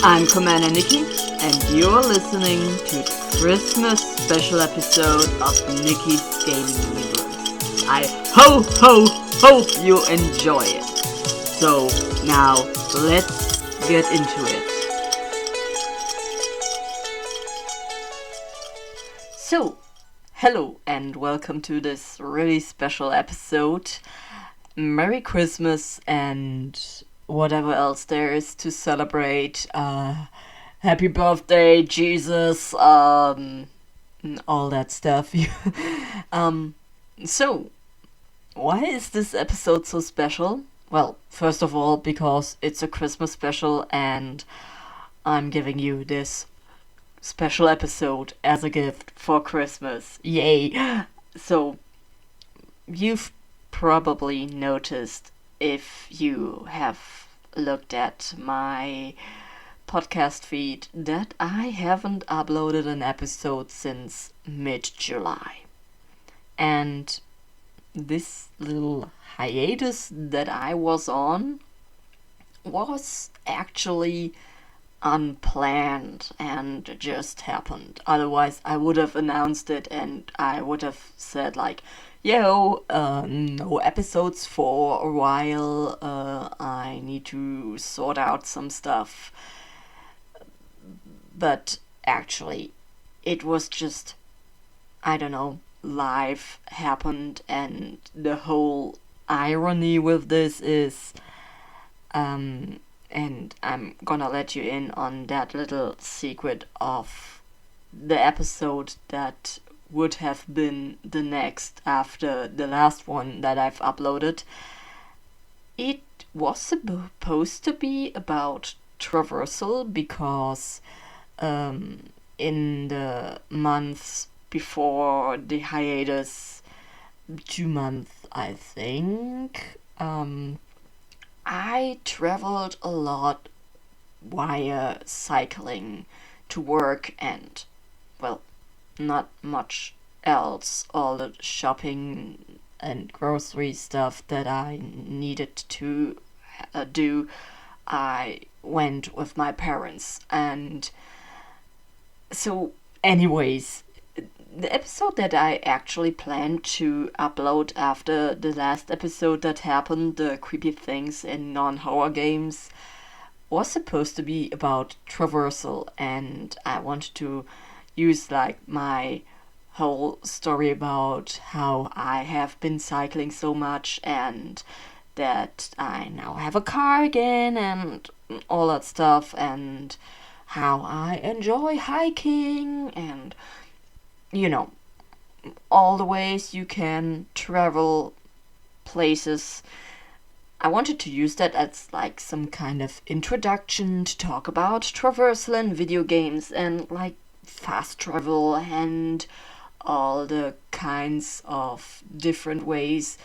I'm CommanderNici, and you're listening to the Christmas special episode of Nikki's Gaming Universe. I hope you enjoy it. So now let's get into it. So, hello and welcome to this really special episode. Merry Christmas and whatever else there is to celebrate. Happy birthday, Jesus, all that stuff. So, why is this episode so special? Well, first of all, because it's a Christmas special and I'm giving you this special episode as a gift for Christmas. Yay! So, you've probably noticed, if you have looked at my podcast feed, that I haven't uploaded an episode since mid-July. And this little hiatus that I was on was actually unplanned and just happened. Otherwise, I would have announced it and I would have said no episodes for a while. I need to sort out some stuff. But actually, it was just, life happened, and the whole irony with this is, and I'm gonna let you in on that little secret of the episode that would have been the next after the last one that I've uploaded. It was supposed to be about traversal because in the months before the hiatus, 2 months I think, I traveled a lot via cycling to work and, well, not much else. All the shopping and grocery stuff that I needed to do, I went with my parents. And so anyways, the episode that I actually planned to upload after the last episode that happened, the creepy things in non-horror games, was supposed to be about traversal, and I wanted to use my whole story about how I have been cycling so much and that I now have a car again and all that stuff, and how I enjoy hiking and all the ways you can travel places. I wanted to use that as some kind of introduction to talk about traversal in video games and fast travel and all the kinds of different ways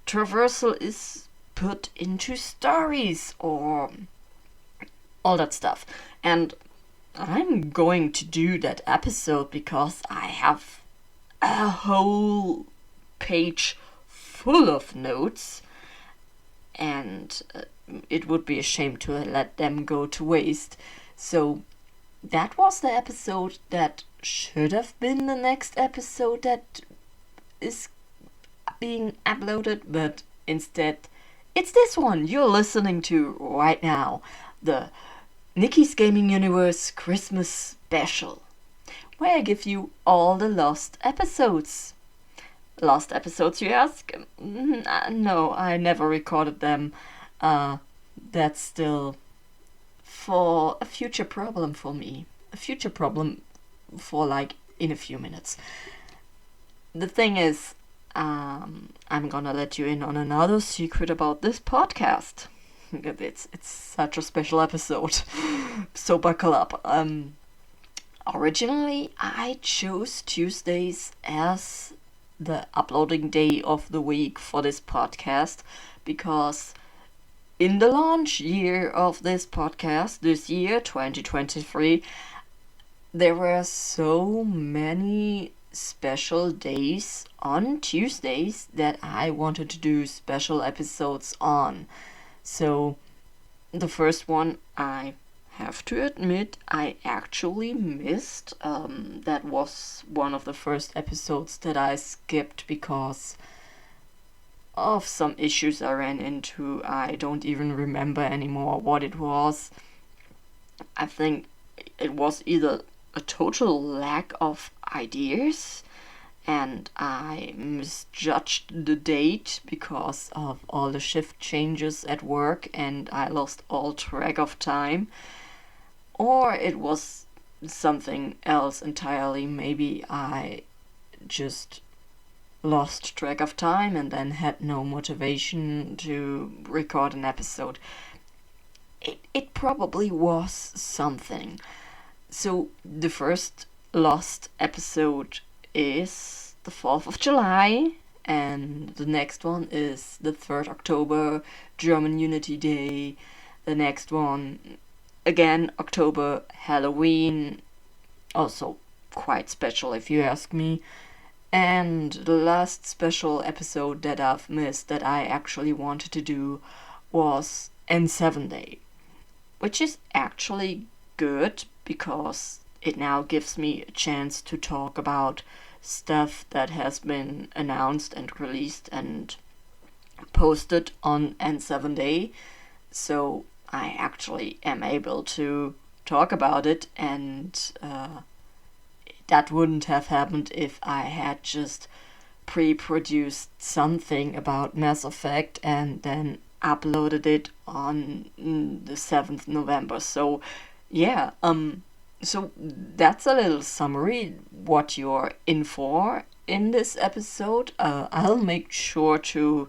traversal is put into stories or all that stuff. And I'm going to do that episode because I have a whole page full of notes, and it would be a shame to let them go to waste. So that was the episode that should have been the next episode that is being uploaded, but instead it's this one you're listening to right now, the Nikki's Gaming Universe Christmas Special, where I give you all the lost episodes. Lost episodes, you ask? No, I never recorded them. That's still for a future problem for me. A future problem for in a few minutes. The thing is, I'm gonna let you in on another secret about this podcast. It's such a special episode, so buckle up. Originally, I chose Tuesdays as the uploading day of the week for this podcast because in the launch year of this podcast, this year, 2023, there were so many special days on Tuesdays that I wanted to do special episodes on. So the first one I have to admit I actually missed. That was one of the first episodes that I skipped because of some issues I ran into. I don't even remember anymore what it was. I think it was either a total lack of ideas and I misjudged the date because of all the shift changes at work and I lost all track of time. Or it was something else entirely. Maybe I just lost track of time and then had no motivation to record an episode. It probably was something. So the first lost episode is the 4th of July, and the next one is the 3rd October, German Unity Day. The next one, again, October, Halloween, also quite special if you ask me. And the last special episode that I've missed that I actually wanted to do was N7 Day, which is actually good because it now gives me a chance to talk about stuff that has been announced and released and posted on N7 Day. So I actually am able to talk about it, and that wouldn't have happened if I had just pre-produced something about Mass Effect and then uploaded it on the 7th November. So yeah, so that's a little summary what you're in for in this episode. I'll make sure to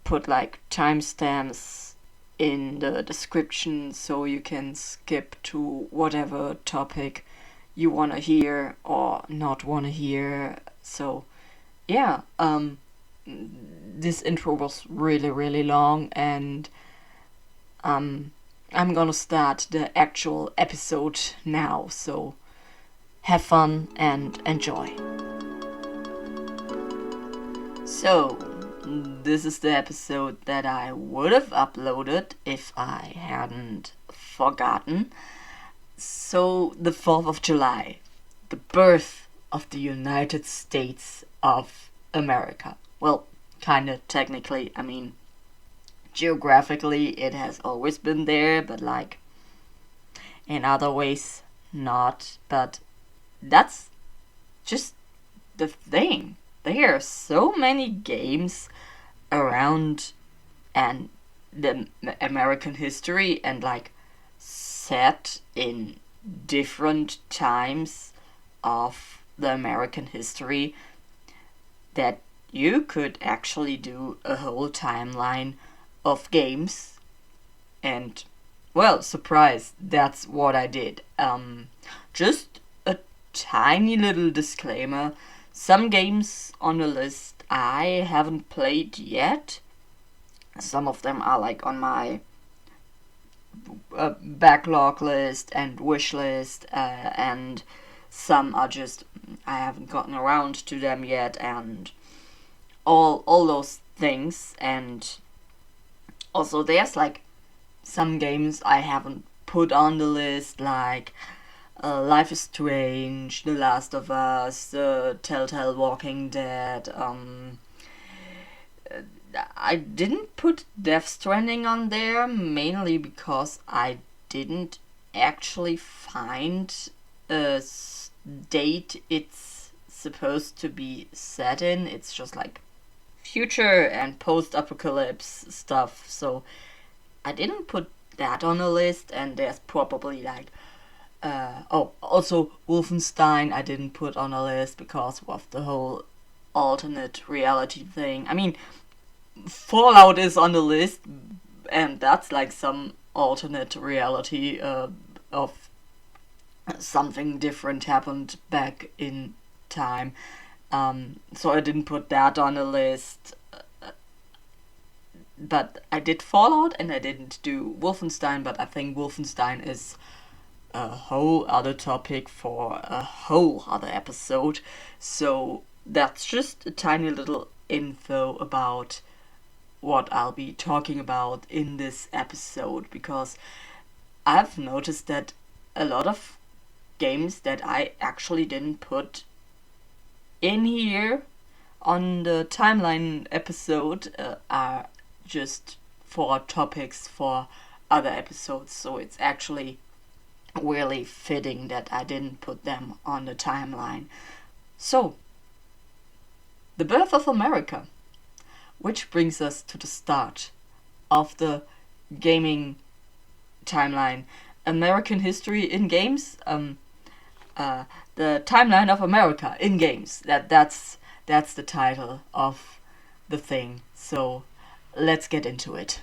put like timestamps in the description so you can skip to whatever topic you want to hear or not want to hear. So yeah, this intro was really, really long, and I'm gonna start the actual episode now, so have fun and enjoy. So, this is the episode that I would have uploaded if I hadn't forgotten. So, the 4th of July, the birth of the United States of America. Well, kinda technically, I mean, geographically it has always been there, but like in other ways not. But that's just the thing. There are so many games around and the American history and like set in different times of the American history that you could actually do a whole timeline of games. And well, surprise, that's what I did. Just a tiny little disclaimer. Some games on the list I haven't played yet. Some of them are like on my backlog list and wish list, and some are just I haven't gotten around to them yet, and all those things. And also there's like some games I haven't put on the list, like Life is Strange, The Last of Us, Telltale Walking Dead. I didn't put Death Stranding on there, mainly because I didn't actually find a date it's supposed to be set in. It's just like future and post-apocalypse stuff, so I didn't put that on the list. And there's probably like also Wolfenstein I didn't put on a list because of the whole alternate reality thing. I mean, Fallout is on the list, and that's like some alternate reality of something different happened back in time. So I didn't put that on the list. But I did Fallout and I didn't do Wolfenstein, but I think Wolfenstein is a whole other topic for a whole other episode. So that's just a tiny little info about what I'll be talking about in this episode, because I've noticed that a lot of games that I actually didn't put in here on the timeline episode are just for topics for other episodes, so it's actually really fitting that I didn't put them on the timeline. So, the birth of America, which brings us to the start of the gaming timeline. American history in games, the timeline of America in games. That's the title of the thing. So let's get into it.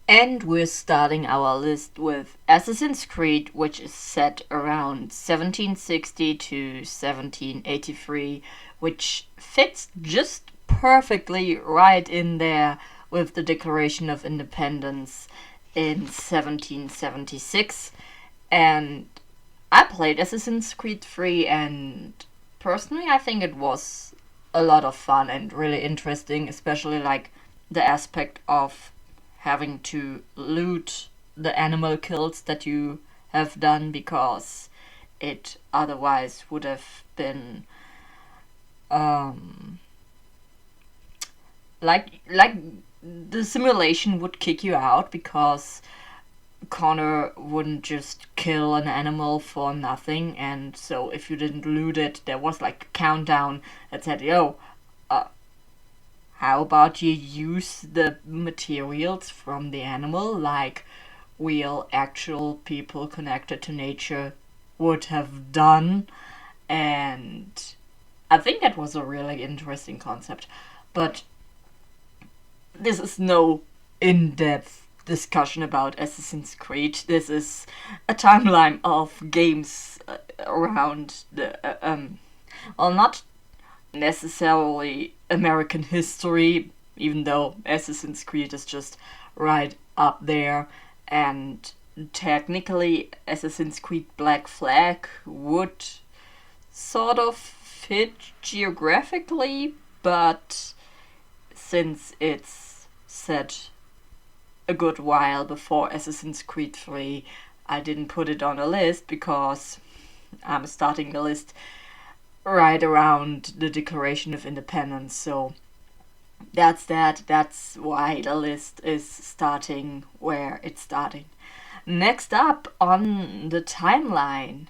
And we're starting our list with Assassin's Creed, which is set around 1760 to 1783, which fits just perfectly right in there with the Declaration of Independence in 1776. And I played Assassin's Creed 3, and personally I think it was a lot of fun and really interesting, especially like the aspect of having to loot the animal kills that you have done, because it otherwise would have been like the simulation would kick you out, because Connor wouldn't just kill an animal for nothing, and so if you didn't loot it, there was like a countdown that said, yo, how about you use the materials from the animal like real actual people connected to nature would have done. And I think that was a really interesting concept. But this is no in-depth discussion about Assassin's Creed. This is a timeline of games around the well, not necessarily American history, even though Assassin's Creed is just right up there, and technically Assassin's Creed Black Flag would sort of fit geographically, but since it's set a good while before Assassin's Creed 3, I didn't put it on a list because I'm starting the list right around the Declaration of Independence. So that's that. That's why the list is starting where it's starting. Next up on the timeline,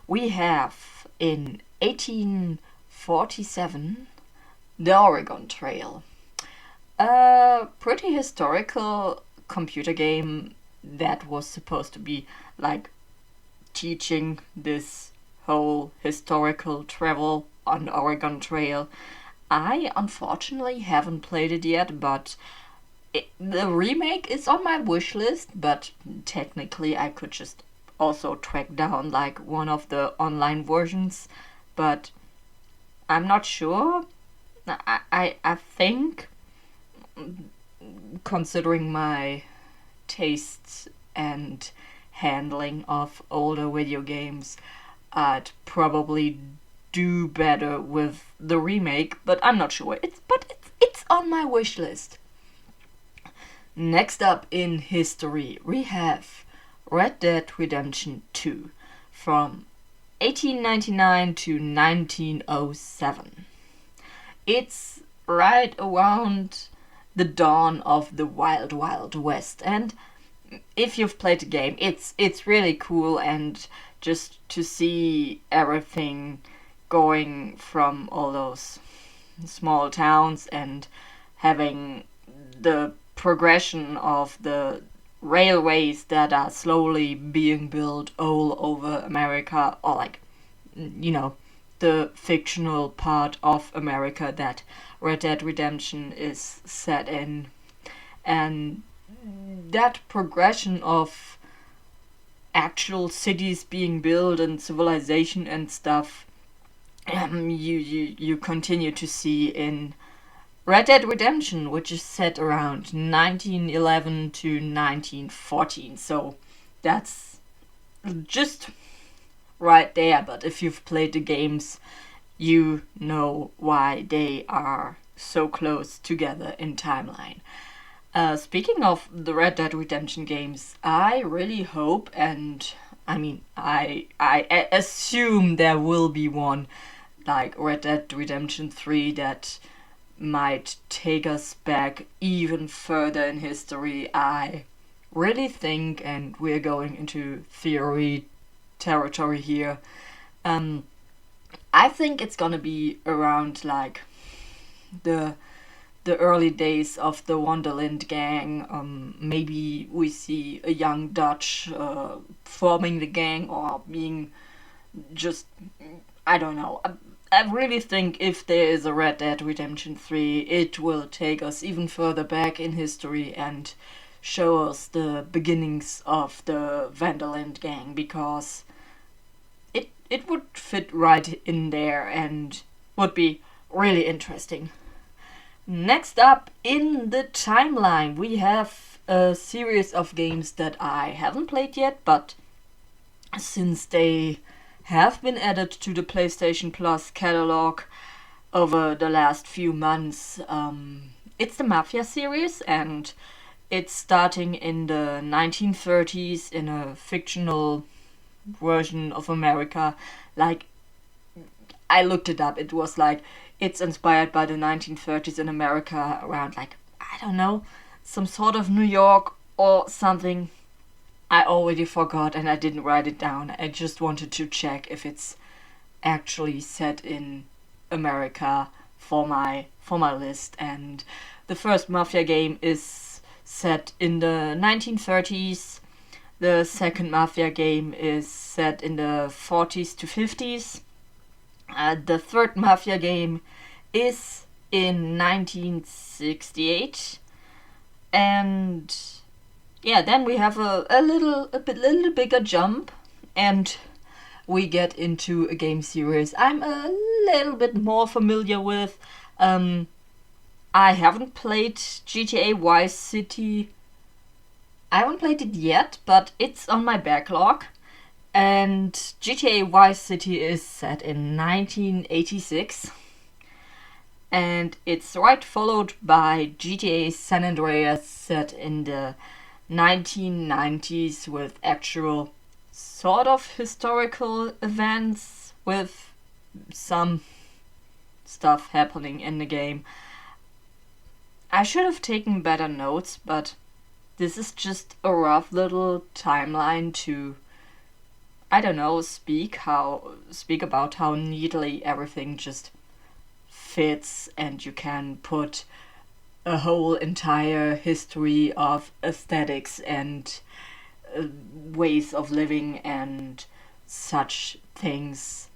we have in 1847 the Oregon Trail. A pretty historical computer game that was supposed to be like teaching this whole historical travel on the Oregon Trail. I unfortunately haven't played it yet, but the remake is on my wish list, but technically I could just also track down like one of the online versions, but I'm not sure. I think, considering my tastes and handling of older video games, I'd probably do better with the remake, but I'm not sure. It's on my wish list. Next up in history, we have Red Dead Redemption 2 from 1899 to 1907. It's right around the dawn of the Wild Wild West, and if you've played the game, it's really cool, and just to see everything going from all those small towns and having the progression of the railways that are slowly being built all over America, or like, you know, the fictional part of America that Red Dead Redemption is set in. And that progression of actual cities being built and civilization and stuff, you continue to see in Red Dead Redemption, which is set around 1911 to 1914. So that's just right there. But if you've played the games, you know why they are so close together in timeline. Speaking of the Red Dead Redemption games, I really hope, and I mean, I assume there will be one like Red Dead Redemption 3 that might take us back even further in history. I really think, and we're going into theory territory here, um, I think it's gonna be around like the the early days of the Wonderland gang. Maybe we see a young Dutch forming the gang or being just, I don't know. I really think if there is a Red Dead Redemption 3, it will take us even further back in history and show us the beginnings of the Vanderland gang, because it would fit right in there and would be really interesting. Next up in the timeline, we have a series of games that I haven't played yet, but since they have been added to the PlayStation Plus catalog over the last few months, it's the Mafia series, and it's starting in the 1930s in a fictional version of America. Like, I looked it up. It was like it's inspired by the 1930s in America around, like, I don't know, some sort of New York or something. I already forgot and I didn't write it down. I just wanted to check if it's actually set in America for my list. And the first Mafia game is set in the 1930s. The second Mafia game is set in the 40s to 50s. The third Mafia game is in 1968. And yeah, then we have a little bigger jump, and we get into a game series I'm a little bit more familiar with. I haven't played GTA Vice City. I haven't played it yet, but it's on my backlog. And GTA Vice City is set in 1986. And it's right followed by GTA San Andreas, set in the 1990s, with actual sort of historical events with some stuff happening in the game. I should have taken better notes, but this is just a rough little timeline to, I don't know, speak about how neatly everything just fits, and you can put a whole entire history of aesthetics and ways of living and such things.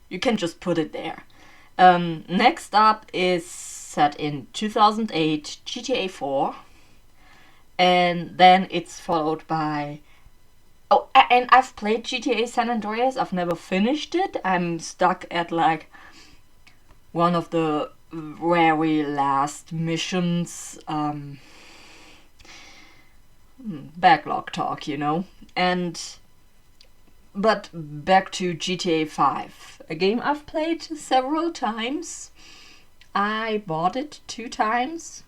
You can just put it there. Next up is set in 2008 GTA 4, and then it's followed by, oh, and I've played GTA San Andreas. I've never finished it. I'm stuck at like one of the very last missions. Backlog talk, you know. But back to GTA 5, a game I've played several times. I bought it 2 times.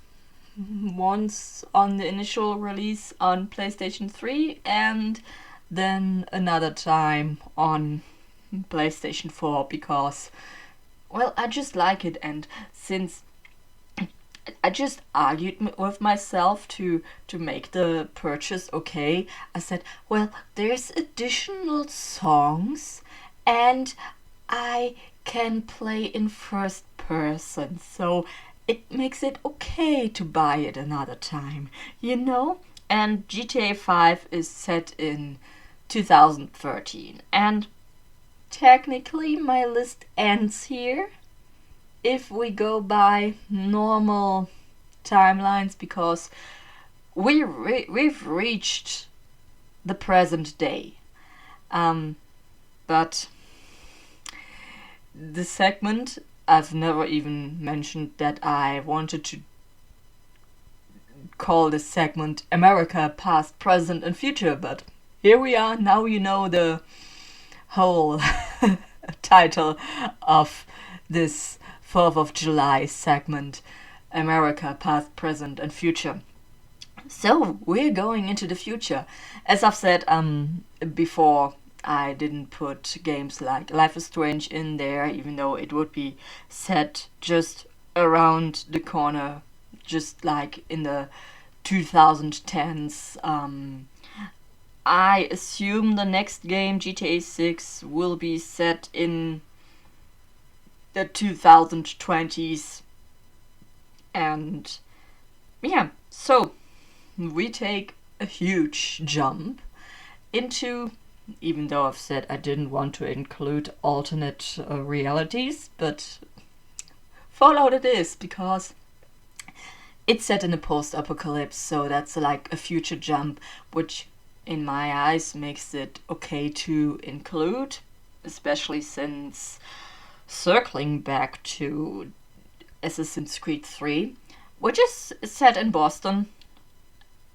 Once on the initial release on PlayStation 3, and then another time on PlayStation 4, because, well, I just like it. And since I just argued with myself to make the purchase okay, I said, well, there's additional songs and I can play in first person, so it makes it okay to buy it another time, you know? And GTA 5 is set in 2013, and technically my list ends here if we go by normal timelines, because we've reached the present day. But the segment, I've never even mentioned that I wanted to call this segment America Past, Present and Future, but here we are. Now you know the whole title of this 4th of July segment. America, past, present, and future. So we're going into the future. As I've said before, I didn't put games like Life is Strange in there, even though it would be set just around the corner, just like in the 2010s. I assume the next game, GTA 6, will be set in the 2020s. And yeah, so we take a huge jump into, even though I've said I didn't want to include alternate realities, but Fallout it is, because it's set in a post-apocalypse, so that's like a future jump, which in my eyes makes it okay to include, especially since circling back to Assassin's Creed 3, which is set in Boston,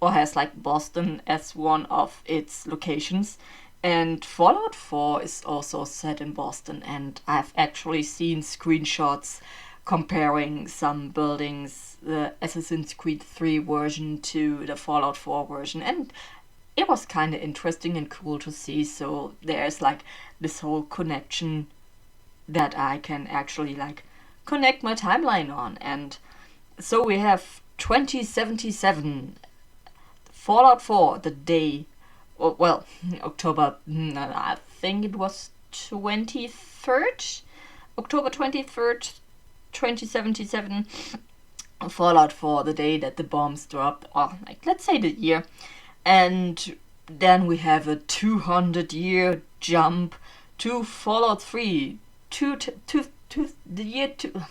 or has like Boston as one of its locations. And Fallout 4 is also set in Boston, and I've actually seen screenshots comparing some buildings, the Assassin's Creed 3 version to the Fallout 4 version, and it was kind of interesting and cool to see. So there's like this whole connection that I can actually like connect my timeline on. And so we have 2077, Fallout 4, the day, well, October, I think it was 23rd, October 23rd, 2077, Fallout 4, the day that the bombs dropped, or like, let's say the year. And then we have a 200-year jump to Fallout 3, the year two.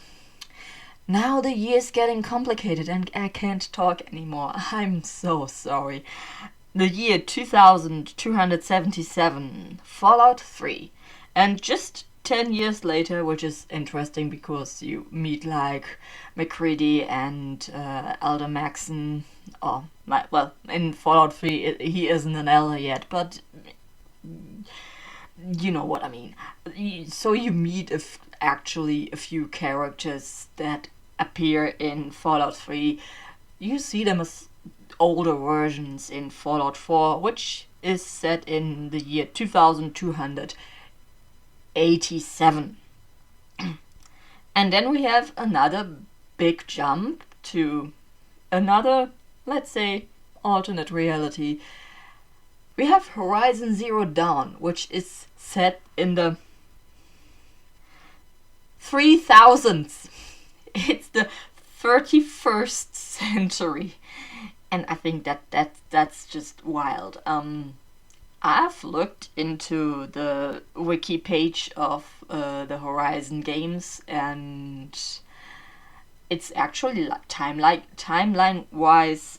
Now the year's getting complicated and I can't talk anymore. I'm so sorry. The year 2277, Fallout 3. And just 10 years later, which is interesting because you meet like McCready and Elder Maxon. Oh, well, in Fallout 3 he isn't an Elder yet, but you know what I mean. So you meet actually a few characters that appear in Fallout 3. You see them as older versions in Fallout 4, which is set in the year 2287. And then we have another big jump to another, let's say, alternate reality. We have Horizon Zero Dawn, which is set in the 3000s. It's the 31st century. And I think that's just wild. I've looked into the wiki page of the Horizon games, and it's actually like timeline wise,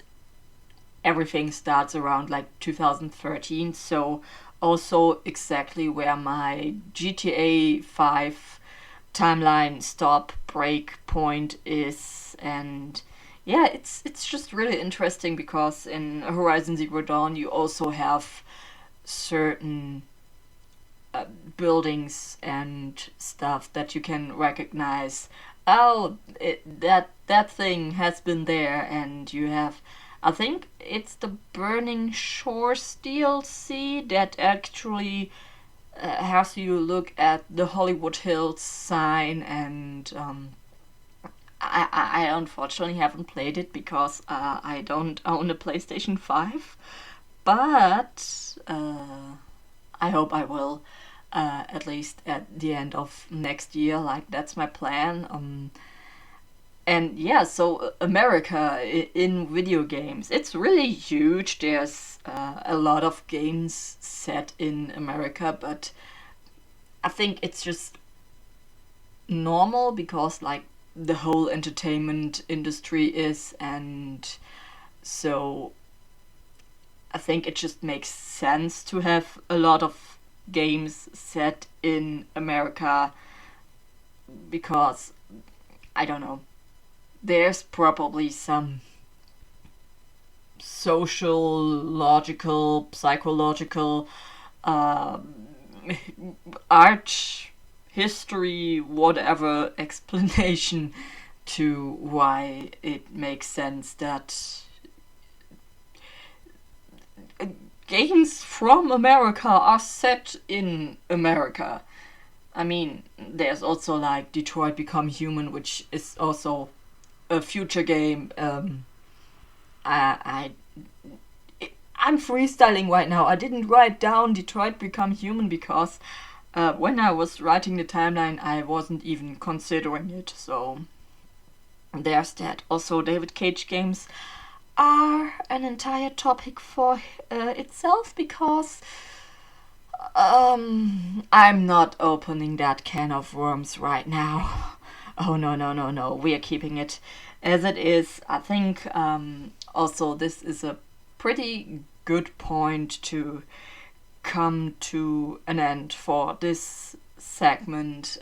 everything starts around like 2013. So also exactly where my GTA 5 timeline stop break point is. And yeah, it's just really interesting because in Horizon Zero Dawn you also have certain buildings and stuff that you can recognize. Oh, that thing has been there. And you have, I think it's the Burning Shores DLC that actually has you look at the Hollywood Hills sign. And I unfortunately haven't played it because I don't own a PlayStation 5, but I hope I will, at least at the end of next year. Like, that's my plan. And yeah, so America in video games, it's really huge. There's a lot of games set in America, but I think it's just normal because like the whole entertainment industry is, and so I think it just makes sense to have a lot of games set in America, because I don't know, there's probably some social, logical, psychological, art, history, whatever explanation to why it makes sense that games from America are set in America. I mean, there's also like Detroit Become Human, which is also a future game. I'm freestyling right now. I didn't write down Detroit Become Human because when I was writing the timeline, I wasn't even considering it. So there's that. Also, David Cage games are an entire topic for itself because I'm not opening that can of worms right now. Oh no. We are keeping it as it is. I think also this is a pretty good point to come to an end for this segment.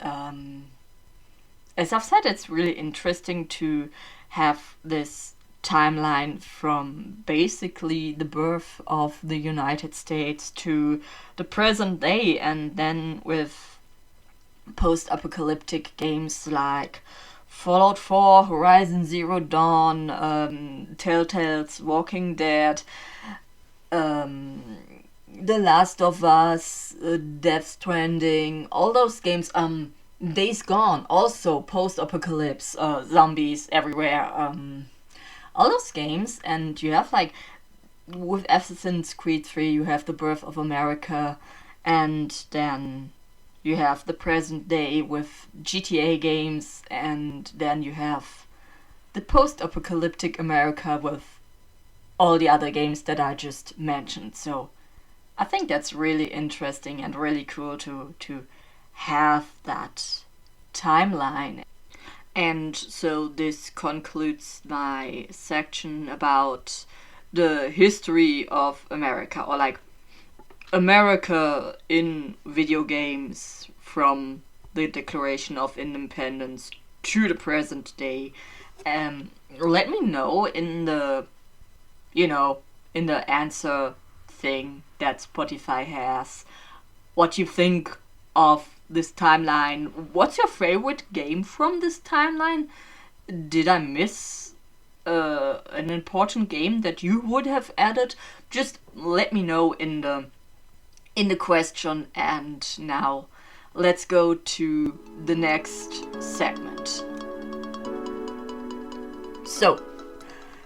As I've said, it's really interesting to have this timeline from basically the birth of the United States to the present day, and then with post-apocalyptic games like Fallout 4, Horizon Zero Dawn, Telltale's Walking Dead, The Last of Us, Death Stranding, all those games, Days Gone, also post-apocalypse, zombies everywhere, all those games. And you have like with Assassin's Creed 3 you have the birth of America, and then you have the present day with GTA games, and then you have the post-apocalyptic America with all the other games that I just mentioned. So I think that's really interesting and really cool to have that timeline. And so this concludes my section about the history of America, or like America in video games from the Declaration of Independence to the present day. Let me know in the answer thing that Spotify has what you think of this timeline. What's your favorite game from this timeline? Did I miss an important game that you would have added? Just let me know in the question. And now let's go to the next segment. So,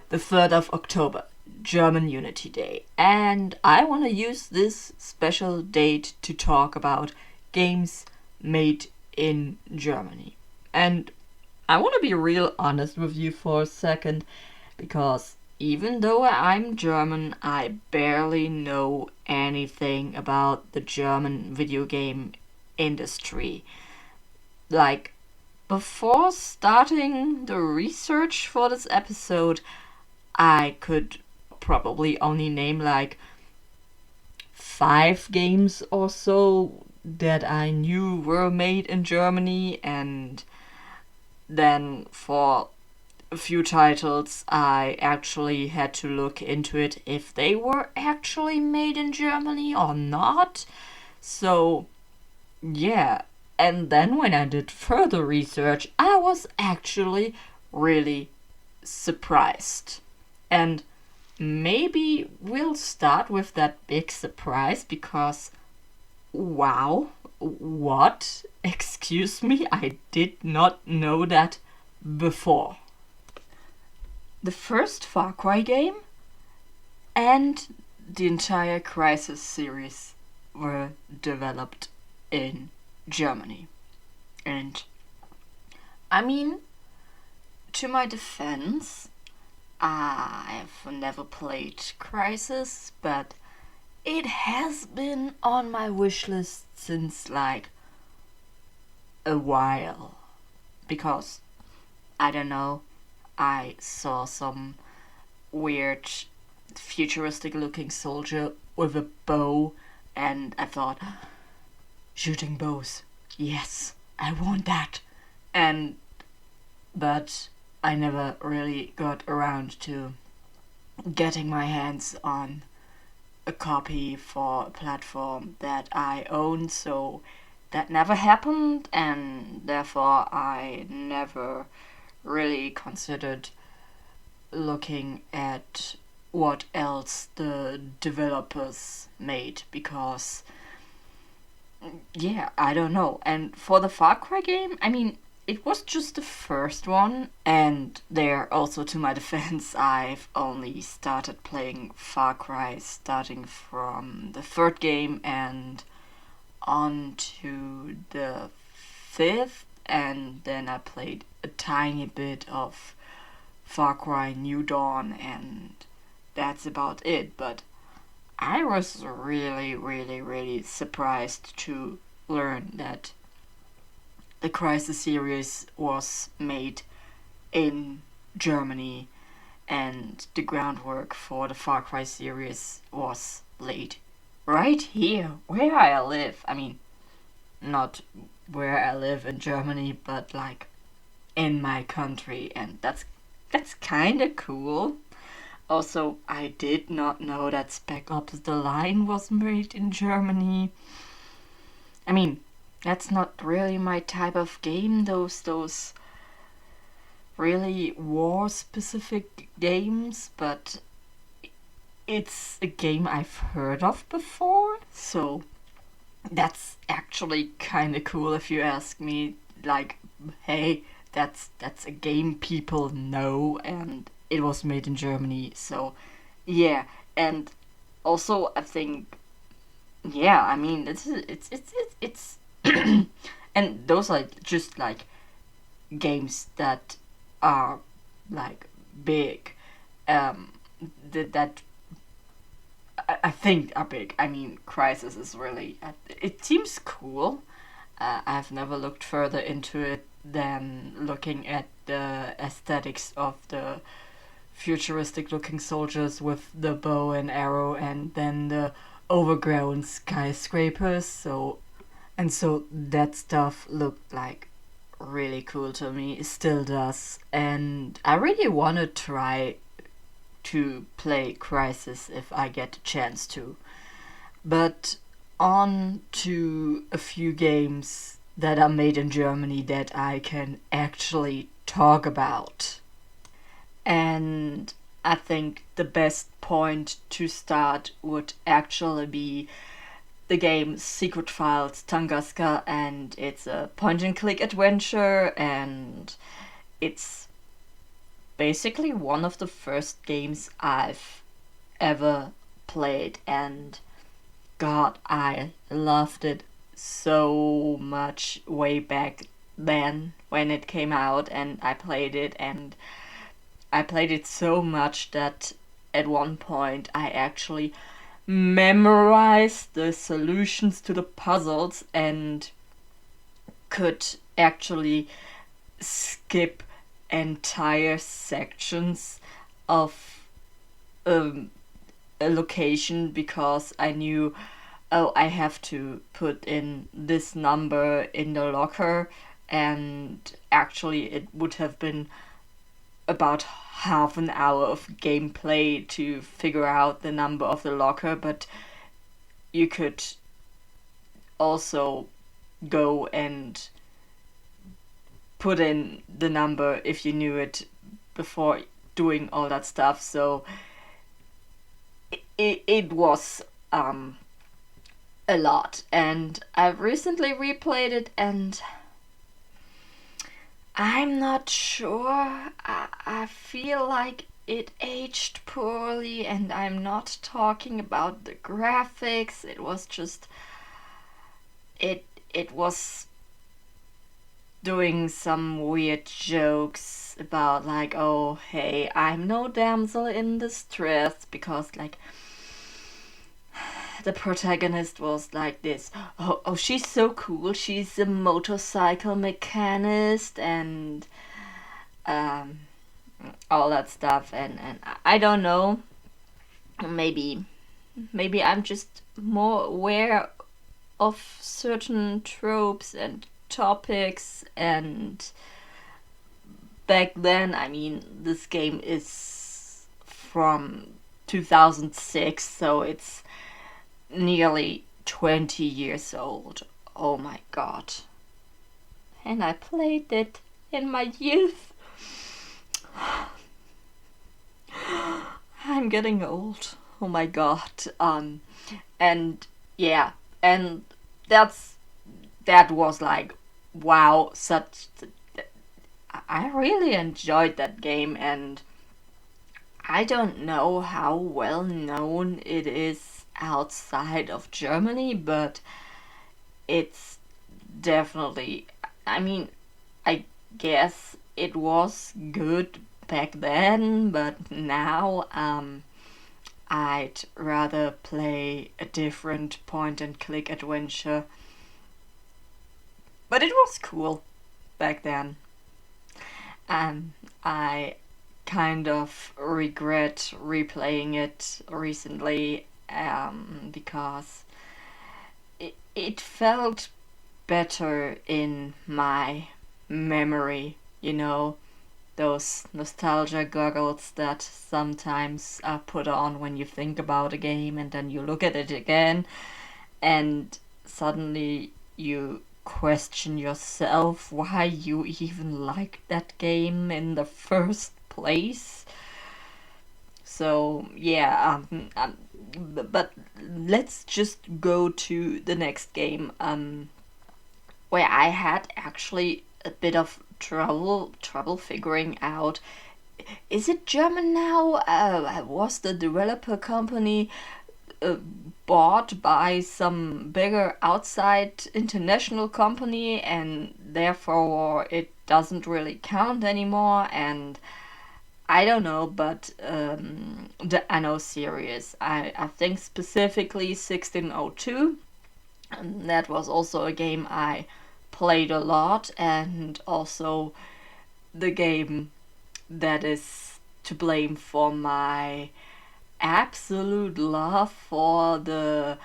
the 3rd of October, German Unity Day, and I want to use this special date to talk about games made in Germany. And I want to be real honest with you for a second, because even though I'm German, I barely know anything about the German video game industry. Like, before starting the research for this episode, I could probably only name like 5 games or so that I knew were made in Germany, and then for a few titles I actually had to look into it if they were actually made in Germany or not. So yeah, and then when I did further research, I was actually really surprised. And maybe we'll start with that big surprise, because wow, what? Excuse me, I did not know that before. The first Far Cry game and the entire Crysis series were developed in Germany. And I mean, to my defense, I've never played Crysis, but it has been on my wish list since like a while. Because, I don't know, I saw some weird futuristic looking soldier with a bow, and I thought, shooting bows, yes, I want that. But I never really got around to getting my hands on a copy for a platform that I own, so that never happened, and therefore I never really considered looking at what else the developers made, because yeah, I don't know. And for the Far Cry game, I mean, it was just the first one, and there also, to my defense, I've only started playing Far Cry starting from the third game and on to the fifth, and then I played a tiny bit of Far Cry New Dawn, and that's about it. But I was really, really, really surprised to learn that the Crysis series was made in Germany, and the groundwork for the Far Cry series was laid right here where I live. I mean, not where I live in Germany, but like in my country, and that's kind of cool. Also, I did not know that Spec Ops The Line was made in Germany. I mean, that's not really my type of game, those really war-specific games, but it's a game I've heard of before, so that's actually kind of cool if you ask me. Like, hey, that's a game people know, and it was made in Germany, so yeah. And also, I think, yeah, I mean, it's and those are just like games that are like big, um that I think are big. I mean, Crisis is really, it seems cool. I've never looked further into it than looking at the aesthetics of the futuristic looking soldiers with the bow and arrow, and then the overgrown skyscrapers. So that stuff looked like really cool to me. It still does. And I really want to try to play Crisis if I get a chance to. But on to a few games that are made in Germany that I can actually talk about. And I think the best point to start would actually be the game Secret Files Tunguska, and it's a point and click adventure, and it's basically one of the first games I've ever played, and God, I loved it so much way back then when it came out, and I played it so much that at one point I actually memorized the solutions to the puzzles and could actually skip entire sections of a location because I knew, oh, I have to put in this number in the locker, and actually it would have been about half an hour of gameplay to figure out the number of the locker, but you could also go and put in the number if you knew it before doing all that stuff. So it was a lot, and I've recently replayed it, and I'm not sure. I feel like it aged poorly, and I'm not talking about the graphics. It was just it was doing some weird jokes about like, oh hey, I'm no damsel in distress, because like the protagonist was like this, oh she's so cool, she's a motorcycle mechanist, and um all that stuff, and I don't know, maybe I'm just more aware of certain tropes and topics, and back then, I mean, this game is from 2006, so it's nearly 20 years old. Oh my god. And I played it in my youth. getting old. Oh my god. And yeah, and that was like, wow, such. I really enjoyed that game, and I don't know how well known it is outside of Germany, but it's definitely. I mean, I guess it was good back then, but now I'd rather play a different point and click adventure. But it was cool back then. I kind of regret replaying it recently because it felt better in my memory, those nostalgia goggles that sometimes are put on when you think about a game and then you look at it again and suddenly you question yourself why you even liked that game in the first place. So yeah, but let's just go to the next game, where I had actually a bit of trouble figuring out. Is it German now? Was the developer company uh, bought by some bigger outside international company, and therefore it doesn't really count anymore? And I don't know, but the Anno series, I think specifically 1602, that was also a game I played a lot, and also the game that is to blame for my absolute love for the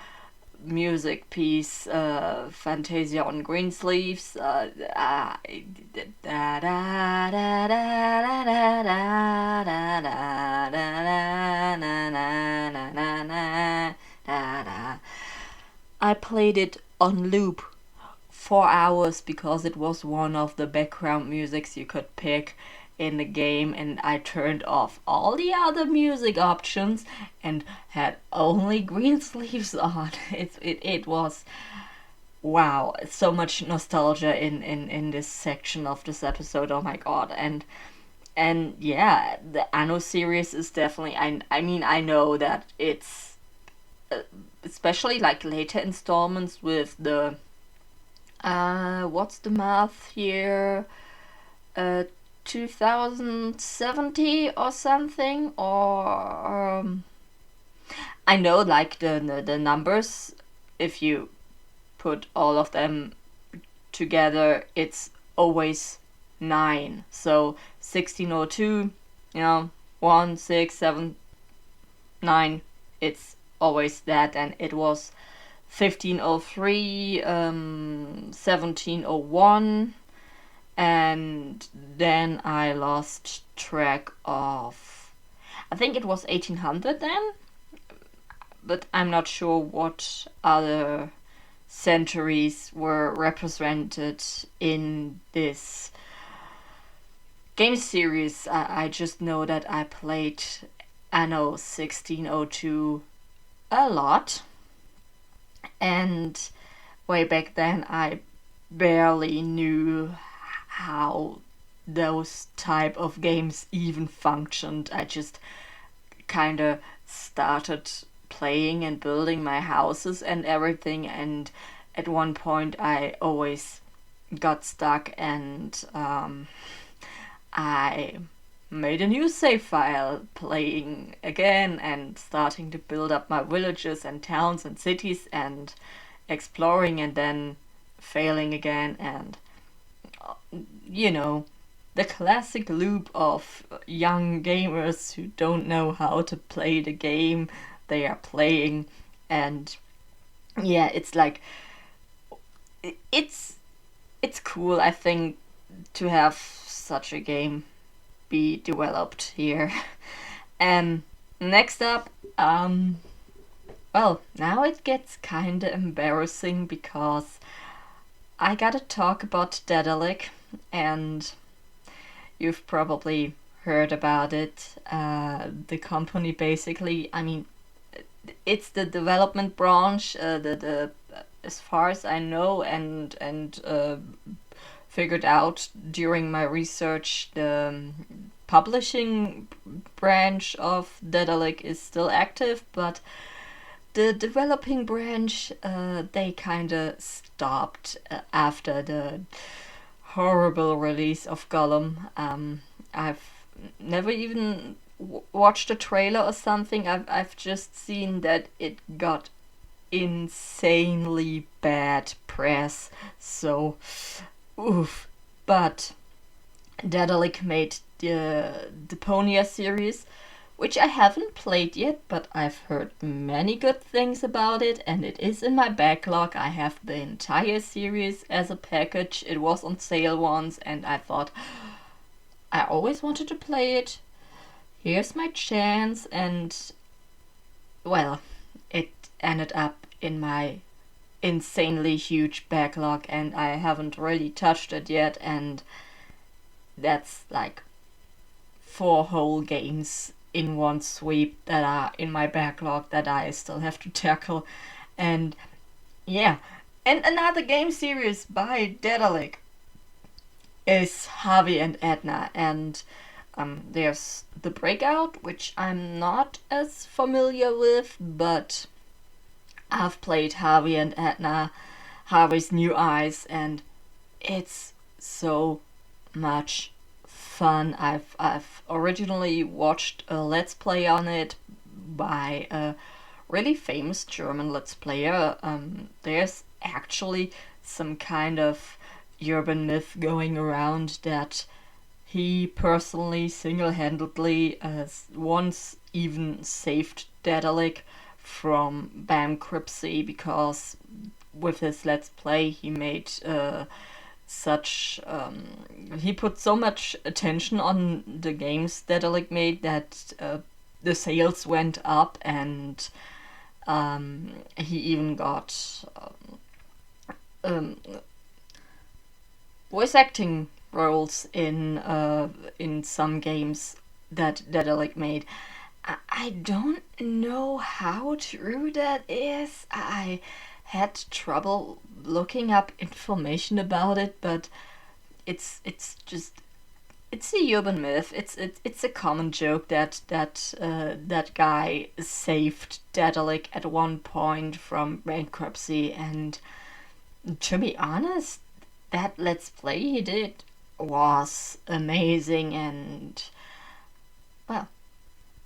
music piece Fantasia on Greensleeves. I played it on loop 4 hours because it was one of the background musics you could pick in the game, and I turned off all the other music options and had only Greensleeves on. It was, wow, so much nostalgia in this section of this episode. Oh my god. And yeah, the Anno series is definitely, I mean, I know that it's especially like later installments with the what's the math here, 2070 or something, or I know like the numbers, if you put all of them together, it's always 9. So 1602, 1, 6, 7, 9, it's always that. And it was 1503, 1701, and then I lost track of, I think it was 1800 then, but I'm not sure what other centuries were represented in this game series. I just know that I played Anno 1602 a lot, and way back then I barely knew how those type of games even functioned. I just kind of started playing and building my houses and everything, and at one point I always got stuck, and I made a new save file, playing again and starting to build up my villages and towns and cities and exploring, and then failing again, and the classic loop of young gamers who don't know how to play the game they are playing. And yeah, it's like, it's cool, I think, to have such a game be developed here. And next up, well, now it gets kinda embarrassing because I gotta talk about Daedalic, and you've probably heard about it. The company basically, I mean, it's the development branch. The as far as I know and figured out during my research, the publishing branch of Daedalic is still active, but the developing branch, they kind of stopped after the horrible release of Gollum. I've never even watched a trailer or something. I've just seen that it got insanely bad press. So, oof. But Daedalic made the Deponia series, which I haven't played yet, but I've heard many good things about it, and it is in my backlog. I have the entire series as a package. It was on sale once, and I thought, I always wanted to play it. Here's my chance, and well, it ended up in my insanely huge backlog, and I haven't really touched it yet, and that's like 4 whole games in one sweep that are in my backlog that I still have to tackle. And yeah, and another game series by Daedalic is Harvey and Edna, and there's The Breakout, which I'm not as familiar with, but I've played Harvey and Edna, Harvey's New Eyes, and it's so much fun. I've originally watched a Let's Play on it by a really famous German Let's Player. There's actually some kind of urban myth going around that he personally, single-handedly, once even saved Daedalic from bankruptcy, because with his Let's Play he made he put so much attention on the games Daedalic made that the sales went up, and he even got voice acting roles in some games that Daedalic made. I don't know how true that is. I had trouble looking up information about it, but it's a urban myth. It's a common joke that that guy saved Daedalic at one point from bankruptcy, and to be honest, that Let's Play he did was amazing, and well,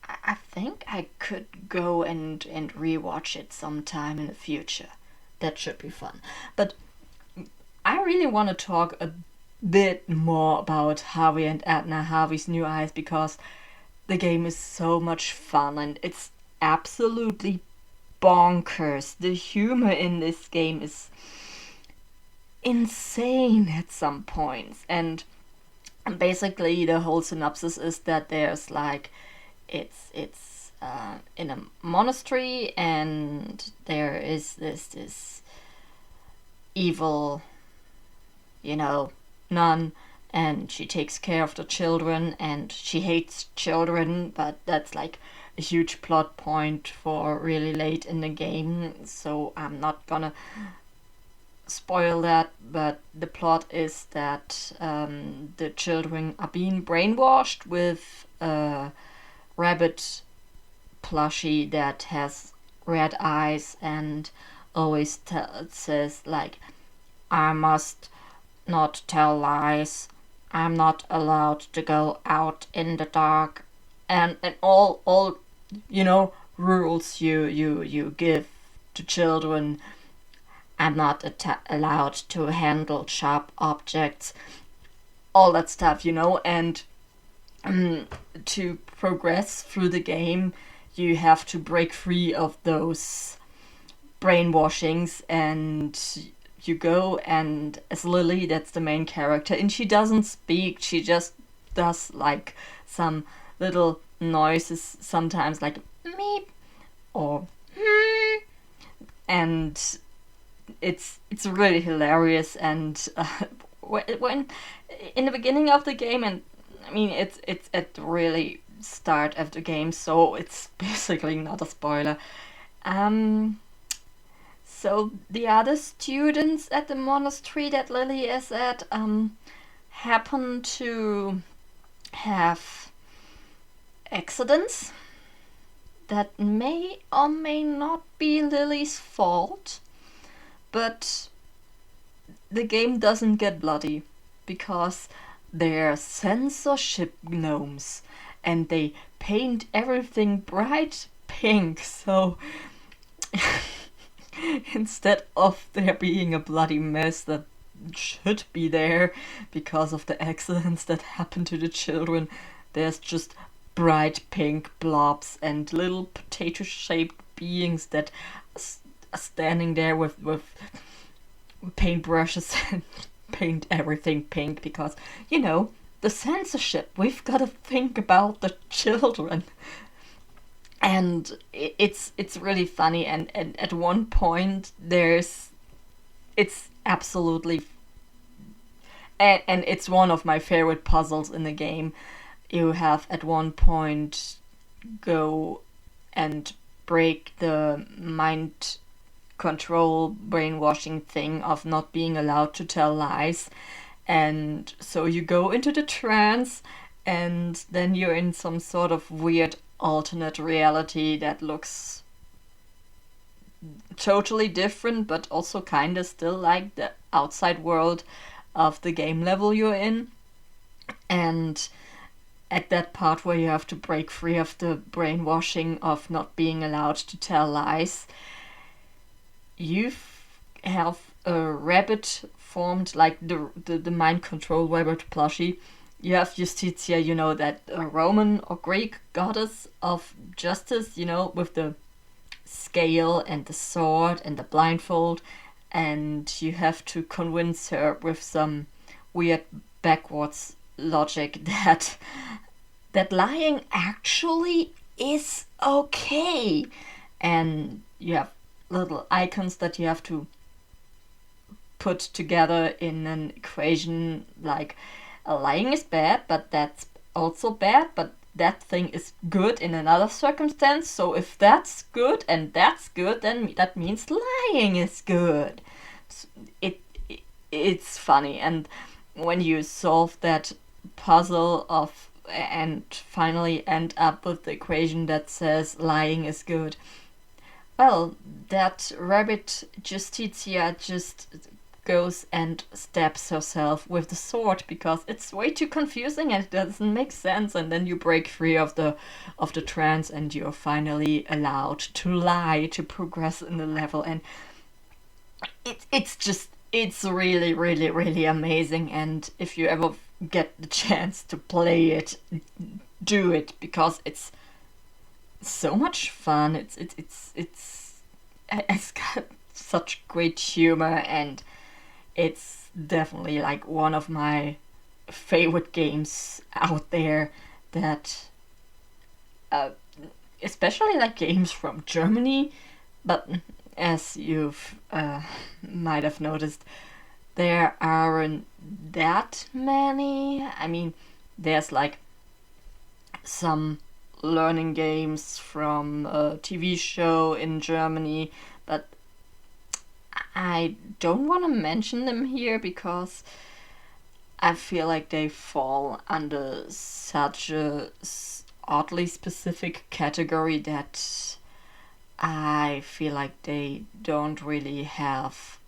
I think I could go and rewatch it sometime in the future. That should be fun. But I really want to talk a bit more about Harvey and Edna, Harvey's New Eyes, because the game is so much fun and it's absolutely bonkers. The humor in this game is insane at some points, and basically the whole synopsis is that there's like it's in a monastery, and there is this evil, nun, and she takes care of the children, and she hates children, but that's like a huge plot point for really late in the game, so I'm not gonna spoil that. But the plot is that the children are being brainwashed with a rabbit plushie that has red eyes and always says like, I must not tell lies, I'm not allowed to go out in the dark, and all rules you give to children. I'm not allowed to handle sharp objects, all that stuff, and to progress through the game, you have to break free of those brainwashings, and you go, and as Lily, that's the main character, and she doesn't speak, she just does like some little noises sometimes, like meep or and it's really hilarious. And when in the beginning of the game, and I mean, it's at the really start of the game, so it's basically not a spoiler. Um, so the other students at the monastery that Lily is at happen to have accidents that may or may not be Lily's fault, but the game doesn't get bloody because they're censorship gnomes and they paint everything bright pink, so instead of there being a bloody mess that should be there because of the accidents that happen to the children, there's just bright pink blobs and little potato shaped beings that are standing there with paintbrushes and paint everything pink because, you know, the censorship. We've got to think about the children. And it's really funny, and at one point it's absolutely, and it's one of my favorite puzzles in the game. You have at one point go and break the mind control brainwashing thing of not being allowed to tell lies, and so you go into the trance and then you're in some sort of weird alternate reality that looks totally different but also kind of still like the outside world of the game level you're in. And at that part where you have to break free of the brainwashing of not being allowed to tell lies, you have a rabbit formed, like the mind control rabbit plushie. You have Justitia, you know, that Roman or Greek goddess of justice, you know, with the scale and the sword and the blindfold, and you have to convince her with some weird backwards logic that lying actually is okay. And you have little icons that you have to put together in an equation, like lying is bad, but that's also bad, but that thing is good in another circumstance. So if that's good and that's good, then that means lying is good. It's funny, and when you solve that puzzle of and finally end up with the equation that says lying is good, well, that rabbit Justitia just goes and stabs herself with the sword because it's way too confusing and it doesn't make sense. And then you break free of the trance and you're finally allowed to lie to progress in the level. And it's really, really, really amazing. And if you ever get the chance to play it, do it, because it's so much fun. It's got such great humor, and it's definitely like one of my favorite games out there. That especially like games from Germany, but as you've might have noticed, there aren't that many. I mean, there's like some learning games from a TV show in Germany, but I don't want to mention them here because I feel like they fall under such a oddly specific category that I feel like they don't really have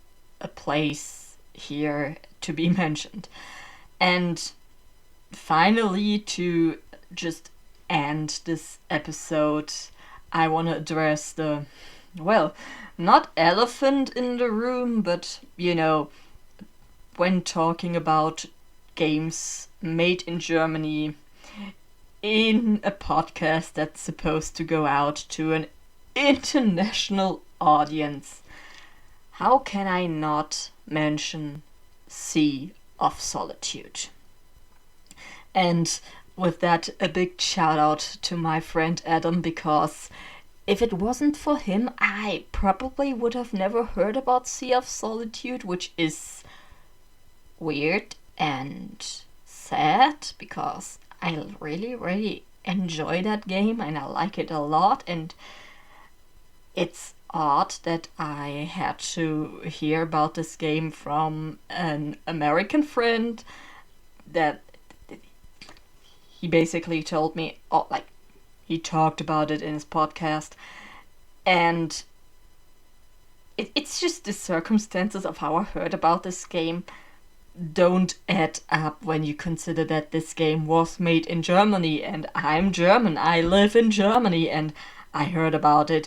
a place here to be mentioned. And finally, to just end this episode, I want to address the, well, not elephant in the room, but, you know, when talking about games made in Germany in a podcast that's supposed to go out to an international audience, how can I not mention Sea of Solitude? And with that, a big shout out to my friend Adam, because if it wasn't for him, I probably would have never heard about Sea of Solitude, which is weird and sad because I really, really enjoy that game and I like it a lot. And it's odd that I had to hear about this game from an American friend that he basically told me, oh, like, he talked about it in his podcast. And it's just the circumstances of how I heard about this game don't add up when you consider that this game was made in Germany and I'm German. I live in Germany and I heard about it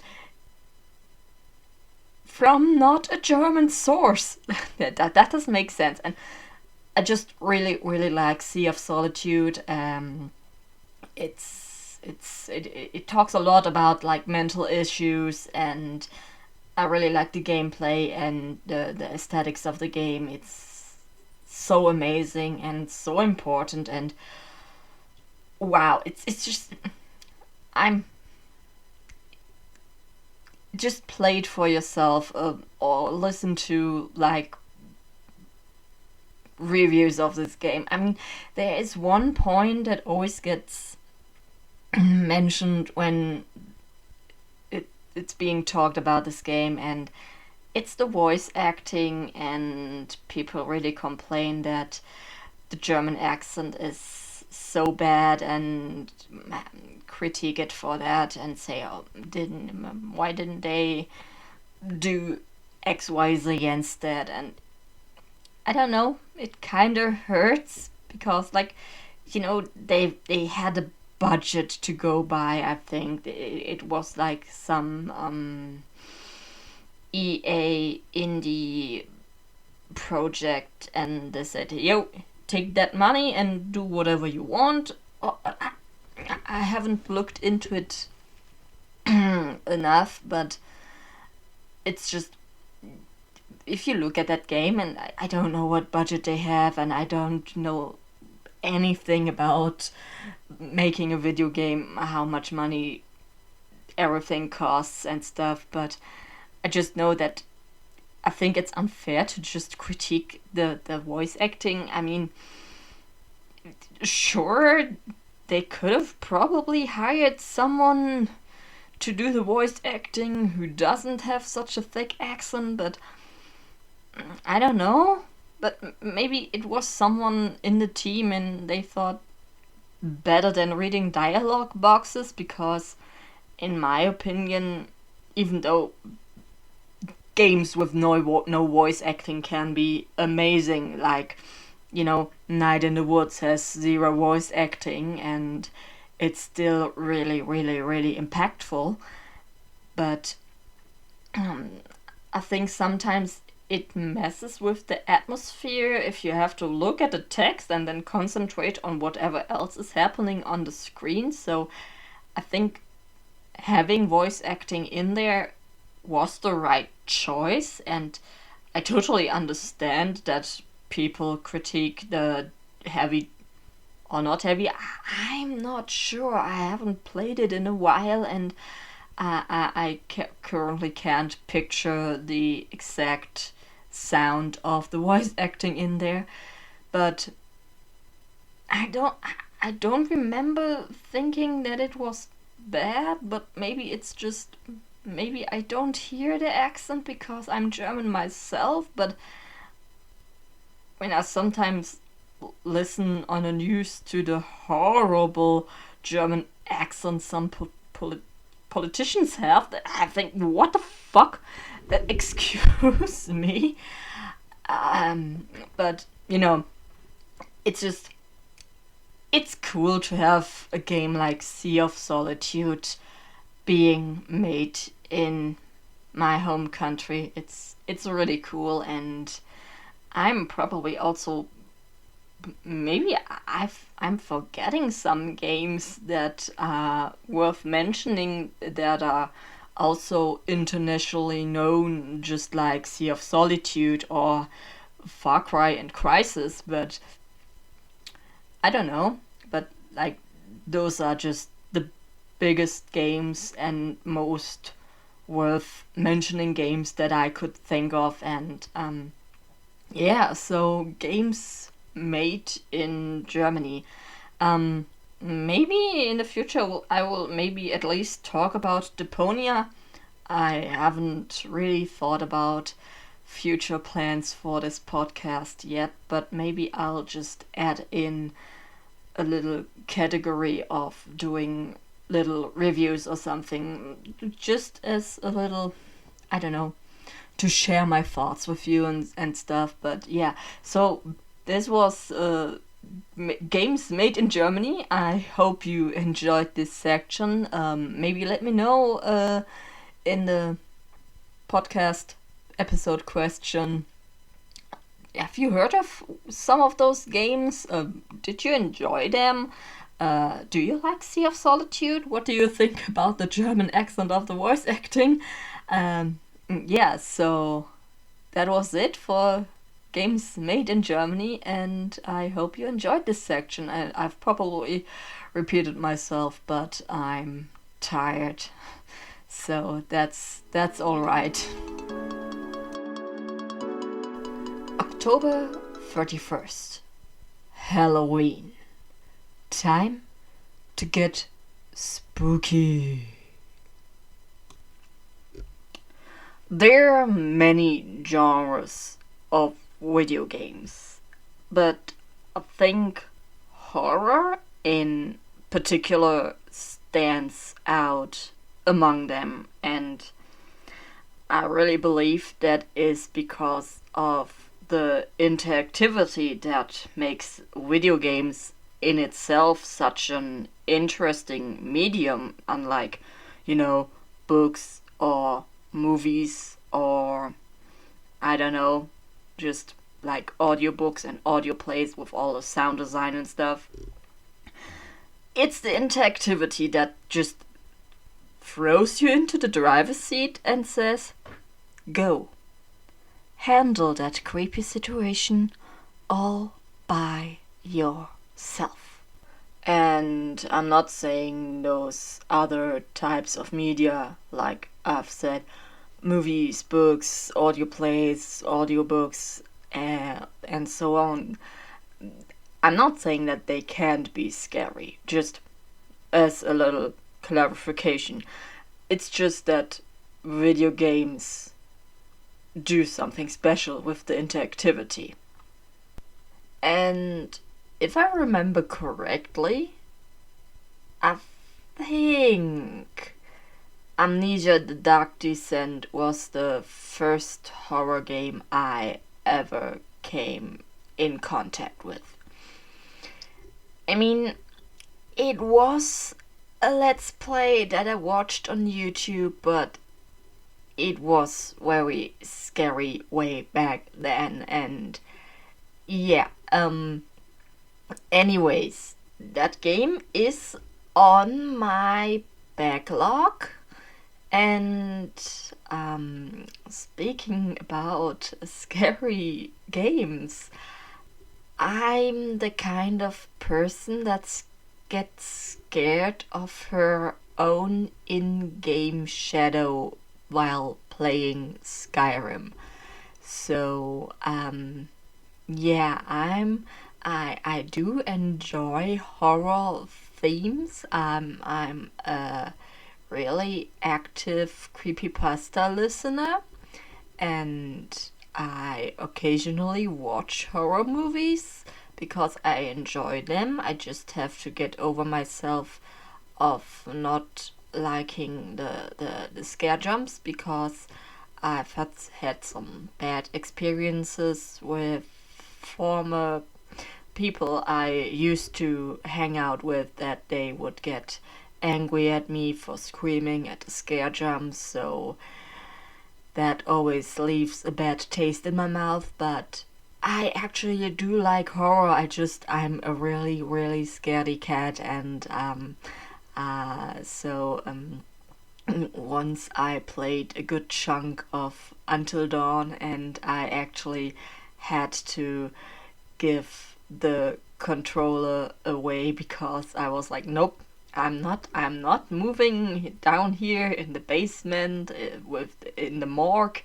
from not a German source. that doesn't make sense. And I just really, really like Sea of Solitude. It talks a lot about like mental issues, and I really like the gameplay and the aesthetics of the game. It's so amazing and so important, and wow, it's just I'm just play it for yourself, or listen to like reviews of this game. I mean, there is one point that always gets mentioned when it's being talked about this game, and it's the voice acting, and people really complain that the German accent is so bad and critique it for that and say, oh, why didn't they do XYZ instead? And I don't know, it kind of hurts because, like, they had a budget to go by. I think it was like some EA indie project, and they said, yo, take that money and do whatever you want. I haven't looked into it enough, but it's just, if you look at that game, and I don't know what budget they have, and I don't know anything about making a video game, how much money everything costs and stuff, but I just know that I think it's unfair to just critique the voice acting. I mean, sure, they could have probably hired someone to do the voice acting who doesn't have such a thick accent, but I don't know. But maybe it was someone in the team and they thought better than reading dialogue boxes, because in my opinion, even though games with no voice acting can be amazing, like, Night in the Woods has zero voice acting and it's still really, really, really impactful. But I think sometimes it messes with the atmosphere if you have to look at the text and then concentrate on whatever else is happening on the screen. So I think having voice acting in there was the right choice, and I totally understand that people critique the heavy or not heavy. I'm not sure. I haven't played it in a while, and I currently can't picture the exact sound of the voice acting in there, but I don't remember thinking that it was bad. But maybe it's just, maybe I don't hear the accent because I'm German myself. But when I sometimes listen on the news to the horrible German accent some politicians have, that I think, what the fuck? Excuse me. But it's just, it's cool to have a game like Sea of Solitude being made in my home country. It's really cool, and I'm probably also, maybe I'm forgetting some games that are worth mentioning that are also internationally known, just like Sea of Solitude or Far Cry and Crysis, but I don't know. But like, those are just the biggest games and most worth mentioning games that I could think of. And yeah, so games made in Germany. maybe in the future I will maybe at least talk about Deponia. I haven't really thought about future plans for this podcast yet, but maybe I'll just add in a little category of doing little reviews or something, just as a little, I don't know, to share my thoughts with you and stuff. But yeah, so this was games made in Germany. I hope you enjoyed this section. Maybe let me know in the podcast episode question, have you heard of some of those games? Did you enjoy them? Do you like Sea of Solitude? What do you think about the German accent of the voice acting? Yeah, so that was it for games made in Germany, and I hope you enjoyed this section. I've probably repeated myself, but I'm tired, so that's all right. October 31st, Halloween. Time to get spooky. There are many genres of video games, but I think horror in particular stands out among them, and I really believe that is because of the interactivity that makes video games in itself such an interesting medium, unlike, books or movies or, I don't know, just like audiobooks and audio plays with all the sound design and stuff. It's the interactivity that just throws you into the driver's seat and says, go. Handle that creepy situation all by yourself. And I'm not saying those other types of media, like I've said, movies, books, audio plays, audiobooks, and so on. I'm not saying that they can't be scary, just as a little clarification. It's just that video games do something special with the interactivity. And if I remember correctly, I think Amnesia: The Dark Descent was the first horror game I ever came in contact with. I mean, it was a let's play that I watched on YouTube, but it was very scary way back then, and yeah, anyways, that game is on my backlog. And speaking about scary games, I'm the kind of person that gets scared of her own in-game shadow while playing Skyrim. So yeah, I do enjoy horror themes. I'm a really active creepypasta listener, and I occasionally watch horror movies because I enjoy them. I just have to get over myself of not liking the scare jumps, because I've had some bad experiences with former people I used to hang out with, that they would get angry at me for screaming at the scare jumps, so that always leaves a bad taste in my mouth. But I actually do like horror. I'm a really, really scaredy cat, and once I played a good chunk of Until Dawn, and I actually had to give the controller away because I was like, nope, I'm not moving down here in the basement in the morgue.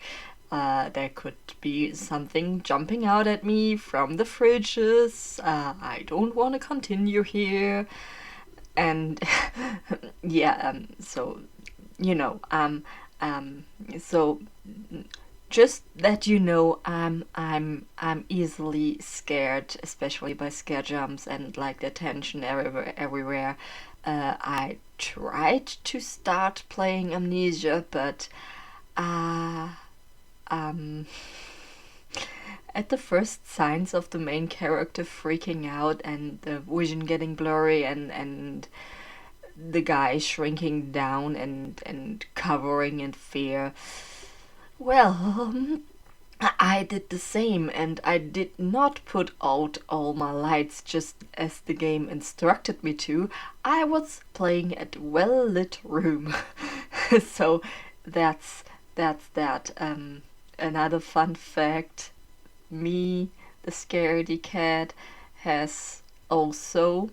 There could be something jumping out at me from the fridges. I don't want to continue here. And yeah, so you know, so just that you know, I'm easily scared, especially by scare jumps and like the tension everywhere. I tried to start playing Amnesia, but uh, um, at the first signs of the main character freaking out and the vision getting blurry and the guy shrinking down and covering in fear, well, I did the same, and I did not put out all my lights just as the game instructed me to. I was playing at well lit room. So that's that's that. Another fun fact: me, the scaredy cat, has also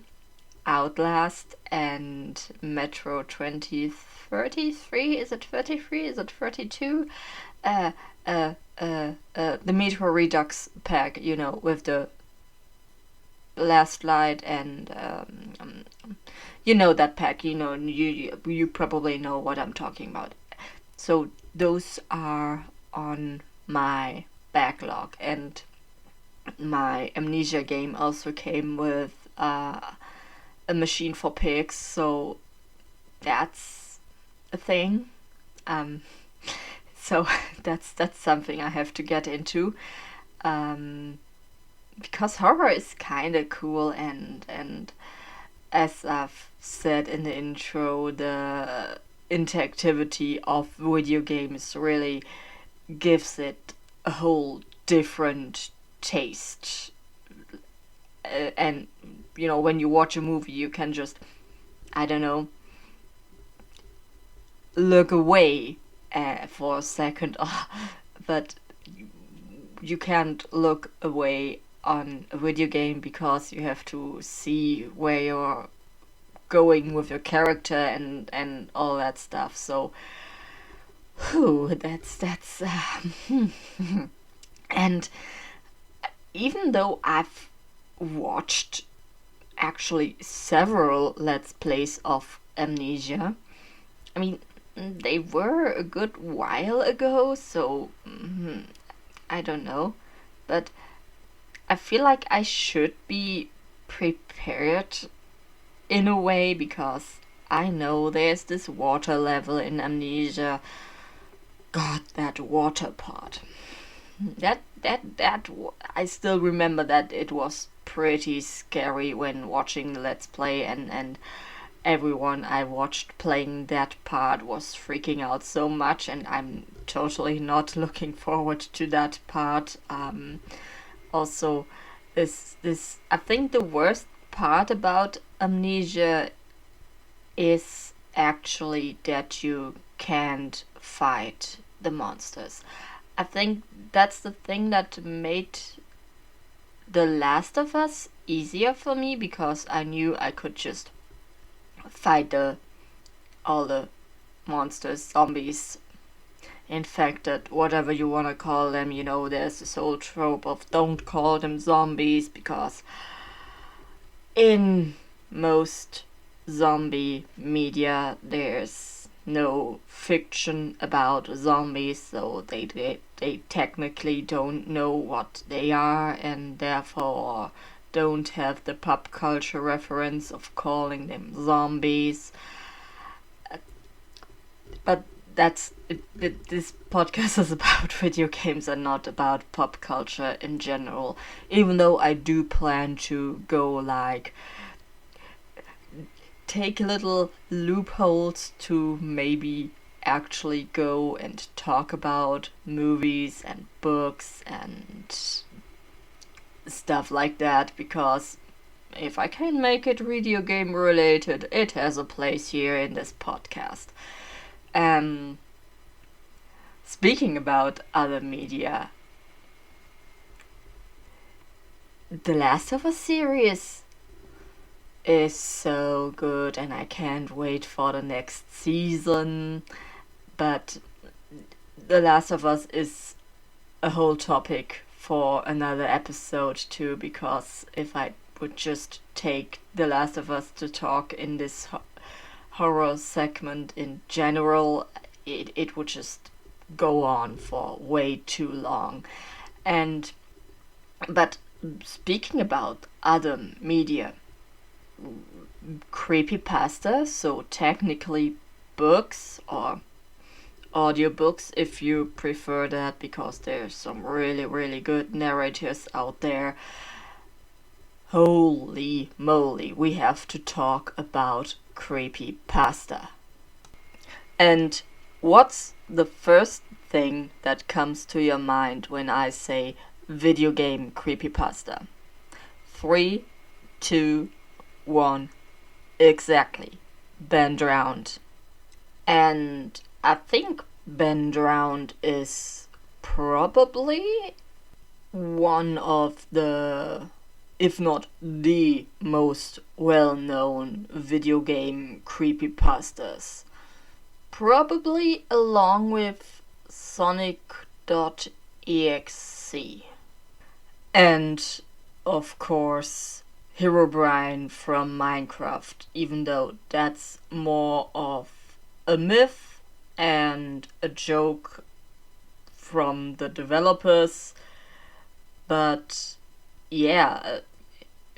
Outlast and Metro 2033. Is it 33? Is it 32? Uh, the Metro Redux pack, you know, with the last light and you know that pack. You know, you probably know what I'm talking about. So those are on my backlog, and my Amnesia game also came with a machine for pigs, so that's a thing. Um, so that's something I have to get into, um, because horror is kind of cool, and as I've said in the intro, the interactivity of video games really gives it a whole different taste. And you know, when you watch a movie, you can just, I don't know, look away for a second, but you can't look away on a video game because you have to see where you're going with your character and all that stuff. So, whew, that's and even though I've watched actually several Let's Plays of Amnesia, I mean, they were a good while ago, so I don't know. But I feel like I should be prepared in a way, because I know there's this water level in Amnesia. God, that water part. That I still remember that it was pretty scary when watching the Let's Play, and everyone I watched playing that part was freaking out so much, and I'm totally not looking forward to that part. Also, this I think the worst part about Amnesia is actually that you can't fight the monsters. I think that's the thing that made The Last of Us easier for me, because I knew I could just fight all the monsters, zombies, infected, whatever you want to call them. You know, there's this whole trope of don't call them zombies, because in most zombie media there's no fiction about zombies, so they technically don't know what they are, and therefore don't have the pop culture reference of calling them zombies. But that's it, this podcast is about video games and not about pop culture in general, even though I do plan to go like take little loopholes to maybe actually go and talk about movies and books and stuff like that, because if I can make it video game related, it has a place here in this podcast. Speaking about other media, The Last of Us series is so good, and I can't wait for the next season. But The Last of Us is a whole topic for another episode too, because if I would just take The Last of Us to talk in this horror segment in general, it would just go on for way too long. And but speaking about other media, creepypasta, so technically books or audiobooks if you prefer that, because there's some really, really good narrators out there. Holy moly, we have to talk about creepypasta. And what's the first thing that comes to your mind when I say video game creepypasta? 3, 2, 1. Exactly. Ben Drowned. And I think Ben Drowned is probably one of the, if not the most well-known video game creepypastas. Probably along with Sonic.exe. And, of course, Herobrine from Minecraft, even though that's more of a myth and a joke from the developers. But yeah,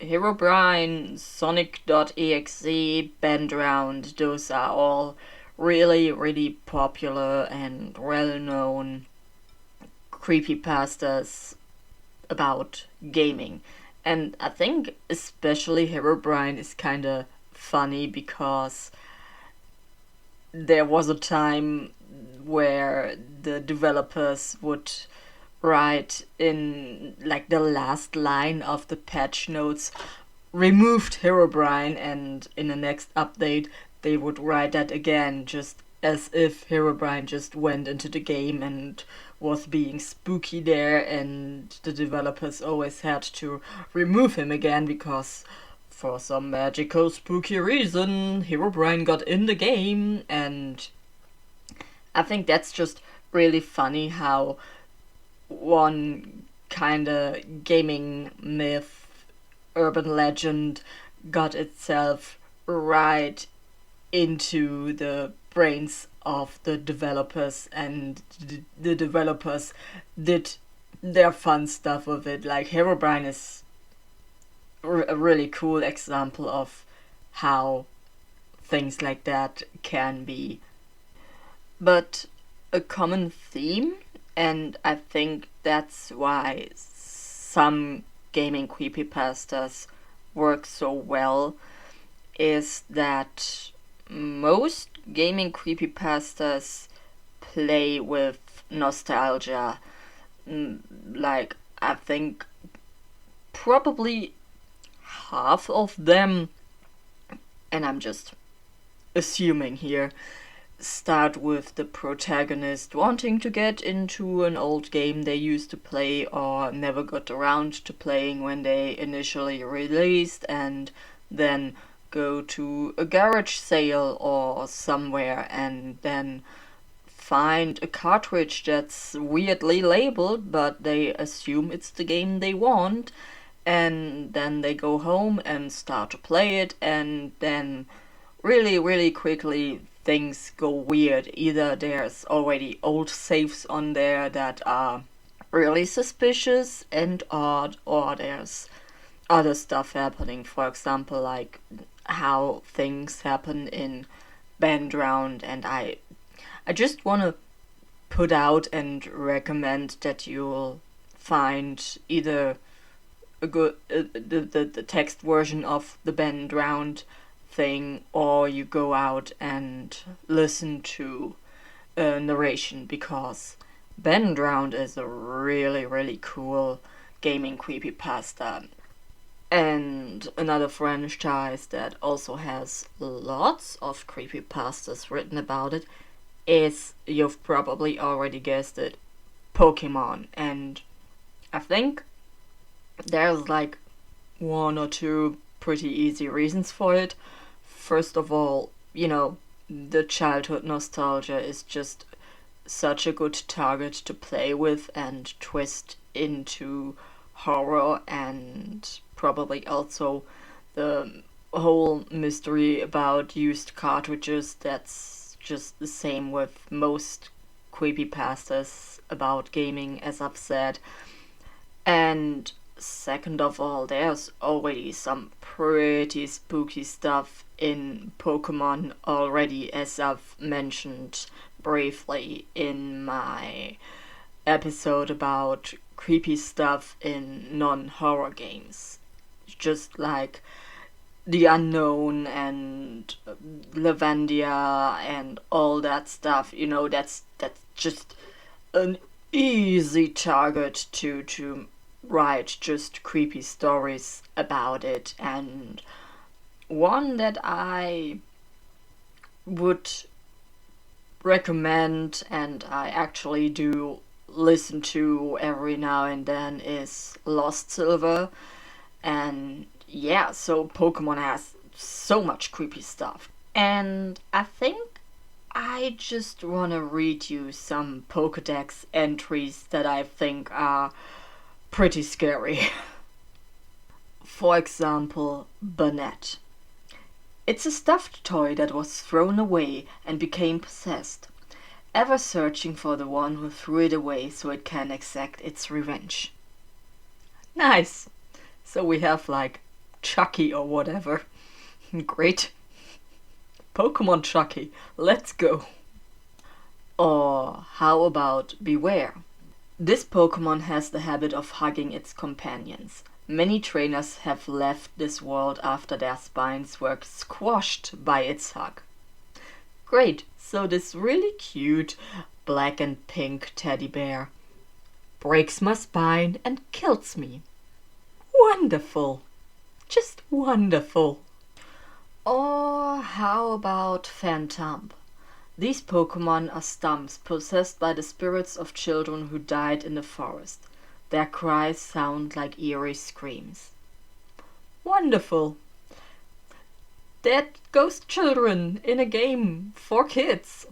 Herobrine, Sonic.exe, Ben Drowned, those are all really, really popular and well-known creepypastas about gaming. And I think especially Herobrine is kinda funny because there was a time where the developers would write in like the last line of the patch notes, removed Herobrine, and in the next update they would write that again, just as if Herobrine just went into the game and was being spooky there, and the developers always had to remove him again because for some magical spooky reason Herobrine got in the game. And I think that's just really funny how one kinda gaming myth, urban legend, got itself right into the brains of the developers, and the developers did their fun stuff with it. Like Herobrine is a really cool example of how things like that can be. But a common theme, and I think that's why some gaming creepypastas work so well, is that most gaming creepypastas play with nostalgia. Like, I think probably half of them, and I'm just assuming here, start with the protagonist wanting to get into an old game they used to play or never got around to playing when they initially released, and then go to a garage sale or somewhere and then find a cartridge that's weirdly labeled, but they assume it's the game they want, and then they go home and start to play it, and then really, really quickly things go weird. Either there's already old saves on there that are really suspicious and odd, or there's other stuff happening. For example, like how things happen in Ben Drowned, and I just want to put out and recommend that you'll find either a good the text version of the Ben Drowned thing, or you go out and listen to a narration, because Ben Drowned is a really, really cool gaming creepypasta. And another franchise that also has lots of creepypastas written about it is, you've probably already guessed it, Pokemon. And I think there's like one or two pretty easy reasons for it. First of all, the childhood nostalgia is just such a good target to play with and twist into horror and probably also the whole mystery about used cartridges. That's just the same with most creepypastas about gaming, as I've said. And second of all, there's already some pretty spooky stuff in Pokemon already, as I've mentioned briefly in my episode about creepy stuff in non-horror games. Just like the Unknown and Lavandia and all that stuff, that's just an easy target to write just creepy stories about it. And one that I would recommend, and I actually do listen to every now and then, is Lost Silver. And yeah, so Pokemon has so much creepy stuff. And I think I just want to read you some Pokedex entries that I think are pretty scary. For example, Burnett. It's a stuffed toy that was thrown away and became possessed, ever searching for the one who threw it away so it can exact its revenge. Nice! So we have like Chucky or whatever. Great. Pokemon Chucky, let's go. Or how about Beware? This Pokemon has the habit of hugging its companions. Many trainers have left this world after their spines were squashed by its hug. Great, so this really cute black and pink teddy bear breaks my spine and kills me. Wonderful! Just wonderful! Or how about Phantom? These Pokemon are stumps possessed by the spirits of children who died in the forest. Their cries sound like eerie screams. Wonderful! Dead ghost children in a game for kids.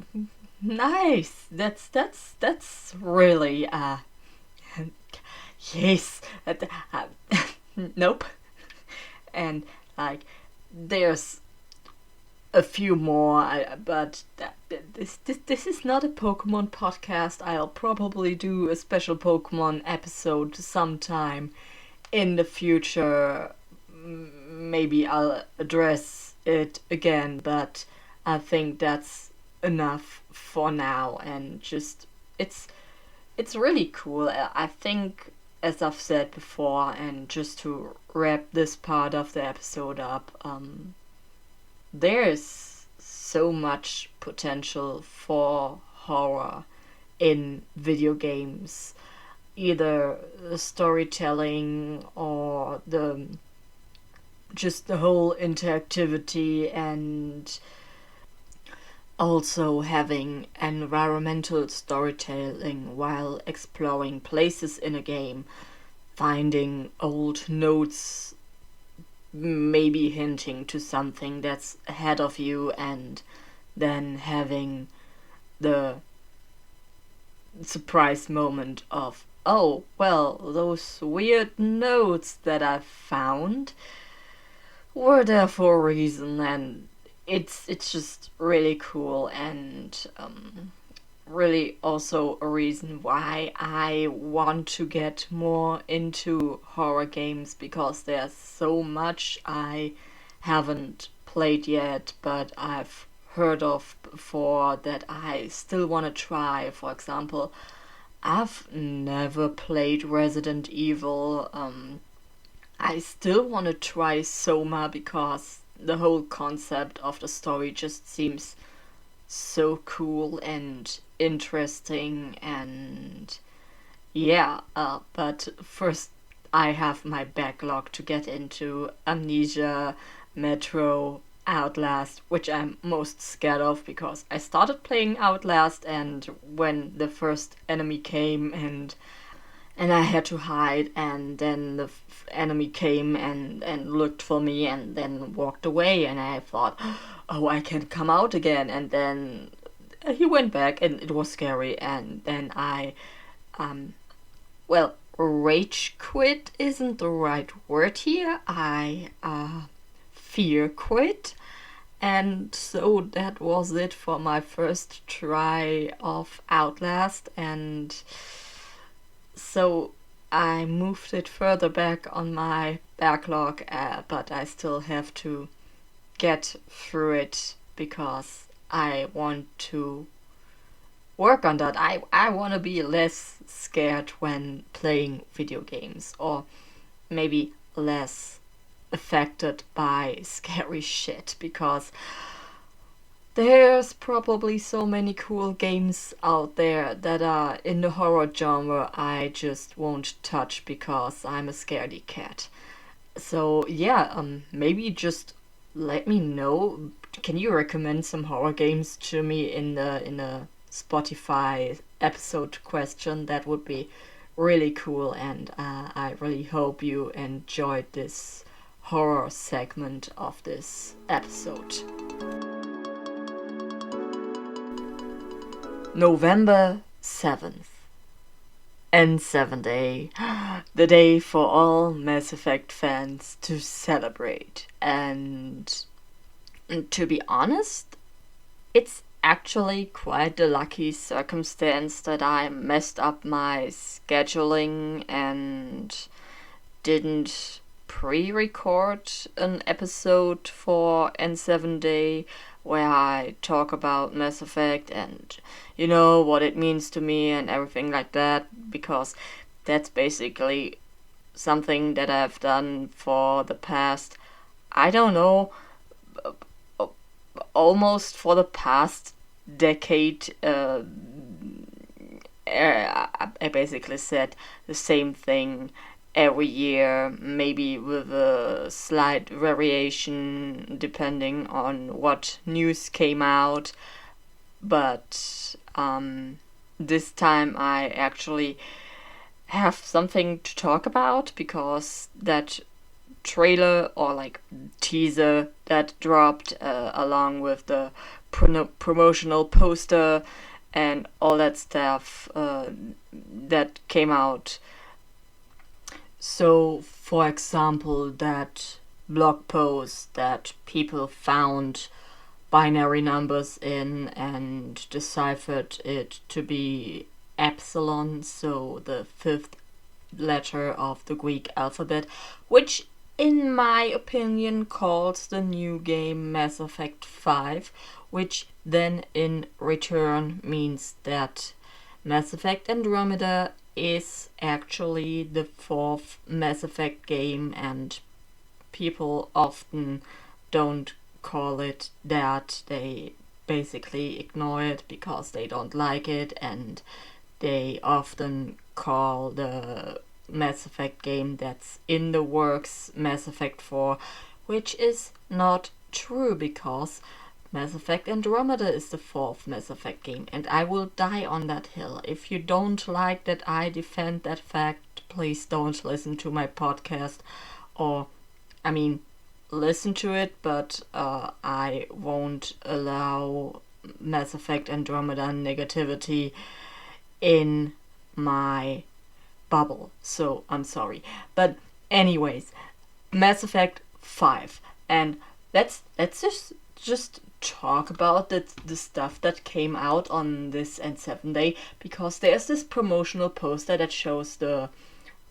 Nice! That's really yes. Nope. And like there's a few more, but this is not a Pokemon podcast. I'll probably do a special Pokemon episode sometime in the future. Maybe I'll address it again, but I think that's enough for now. And just it's really cool. I think, as I've said before, and just to wrap this part of the episode up, there's so much potential for horror in video games. Either the storytelling or just the whole interactivity, and also having environmental storytelling while exploring places in a game, finding old notes maybe hinting to something that's ahead of you, and then having the surprise moment of, oh, well, those weird notes that I found were there for a reason. And it's just really cool, and really also a reason why I want to get more into horror games, because there's so much I haven't played yet but I've heard of before that I still want to try. For example, I've never played Resident Evil. I still want to try Soma, because the whole concept of the story just seems so cool and interesting. And yeah, but first I have my backlog to get into: Amnesia, Metro, Outlast, which I'm most scared of, because I started playing Outlast, and when the first enemy came and I had to hide, and then the enemy came and looked for me and then walked away, and I thought, oh, I can come out again, and then he went back and it was scary. And then I well, rage quit isn't the right word here. I fear quit. And so that was it for my first try of Outlast, and so I moved it further back on my backlog, but I still have to get through it because I want to work on that. I want to be less scared when playing video games, or maybe less affected by scary shit, because there's probably so many cool games out there that are in the horror genre I just won't touch because I'm a scaredy cat. So yeah, maybe just let me know. Can you recommend some horror games to me in the Spotify episode question? That would be really cool, and I really hope you enjoyed this horror segment of this episode. November 7th. N7 Day. The day for all Mass Effect fans to celebrate. And to be honest, it's actually quite a lucky circumstance that I messed up my scheduling and didn't pre-record an episode for N7 Day where I talk about Mass Effect and what it means to me and everything like that, because that's basically something that I've done for the past, I don't know, almost for the past decade. I basically said the same thing every year, maybe with a slight variation depending on what news came out. But this time I actually have something to talk about, because that trailer or like teaser that dropped along with the promotional poster and all that stuff that came out. So, for example, that blog post that people found binary numbers in and deciphered it to be epsilon, so the fifth letter of the Greek alphabet, which in my opinion calls the new game Mass Effect 5, which then in return means that Mass Effect Andromeda is actually the fourth Mass Effect game, and people often don't call it that. They basically ignore it because they don't like it, and they often call the Mass Effect game that's in the works Mass Effect 4, which is not true, because Mass Effect Andromeda is the fourth Mass Effect game, and I will die on that hill. If you don't like that I defend that fact, please don't listen to my podcast, or, listen to it, but I won't allow Mass Effect Andromeda negativity in my bubble, so I'm sorry. But anyways, Mass Effect 5, and let's just talk about the stuff that came out on this N7 Day, because there's this promotional poster that shows the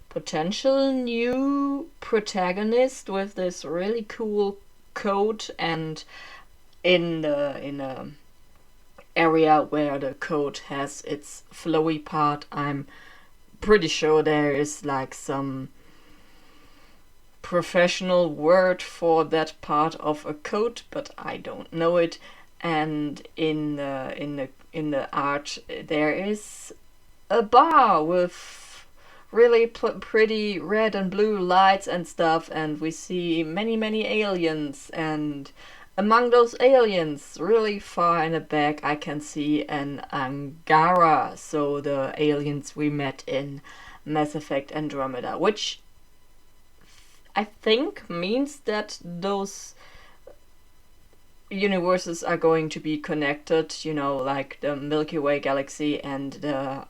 potential new protagonist with this really cool coat, and in the area where the coat has its flowy part, I'm pretty sure there is like some professional word for that part of a coat, but I don't know it. And in the art there is a bar with really pretty red and blue lights and stuff, and we see many aliens, and among those aliens, really far in the back, I can see an Angara, so the aliens we met in Mass Effect Andromeda, which I think means that those universes are going to be connected, like the Milky Way galaxy and the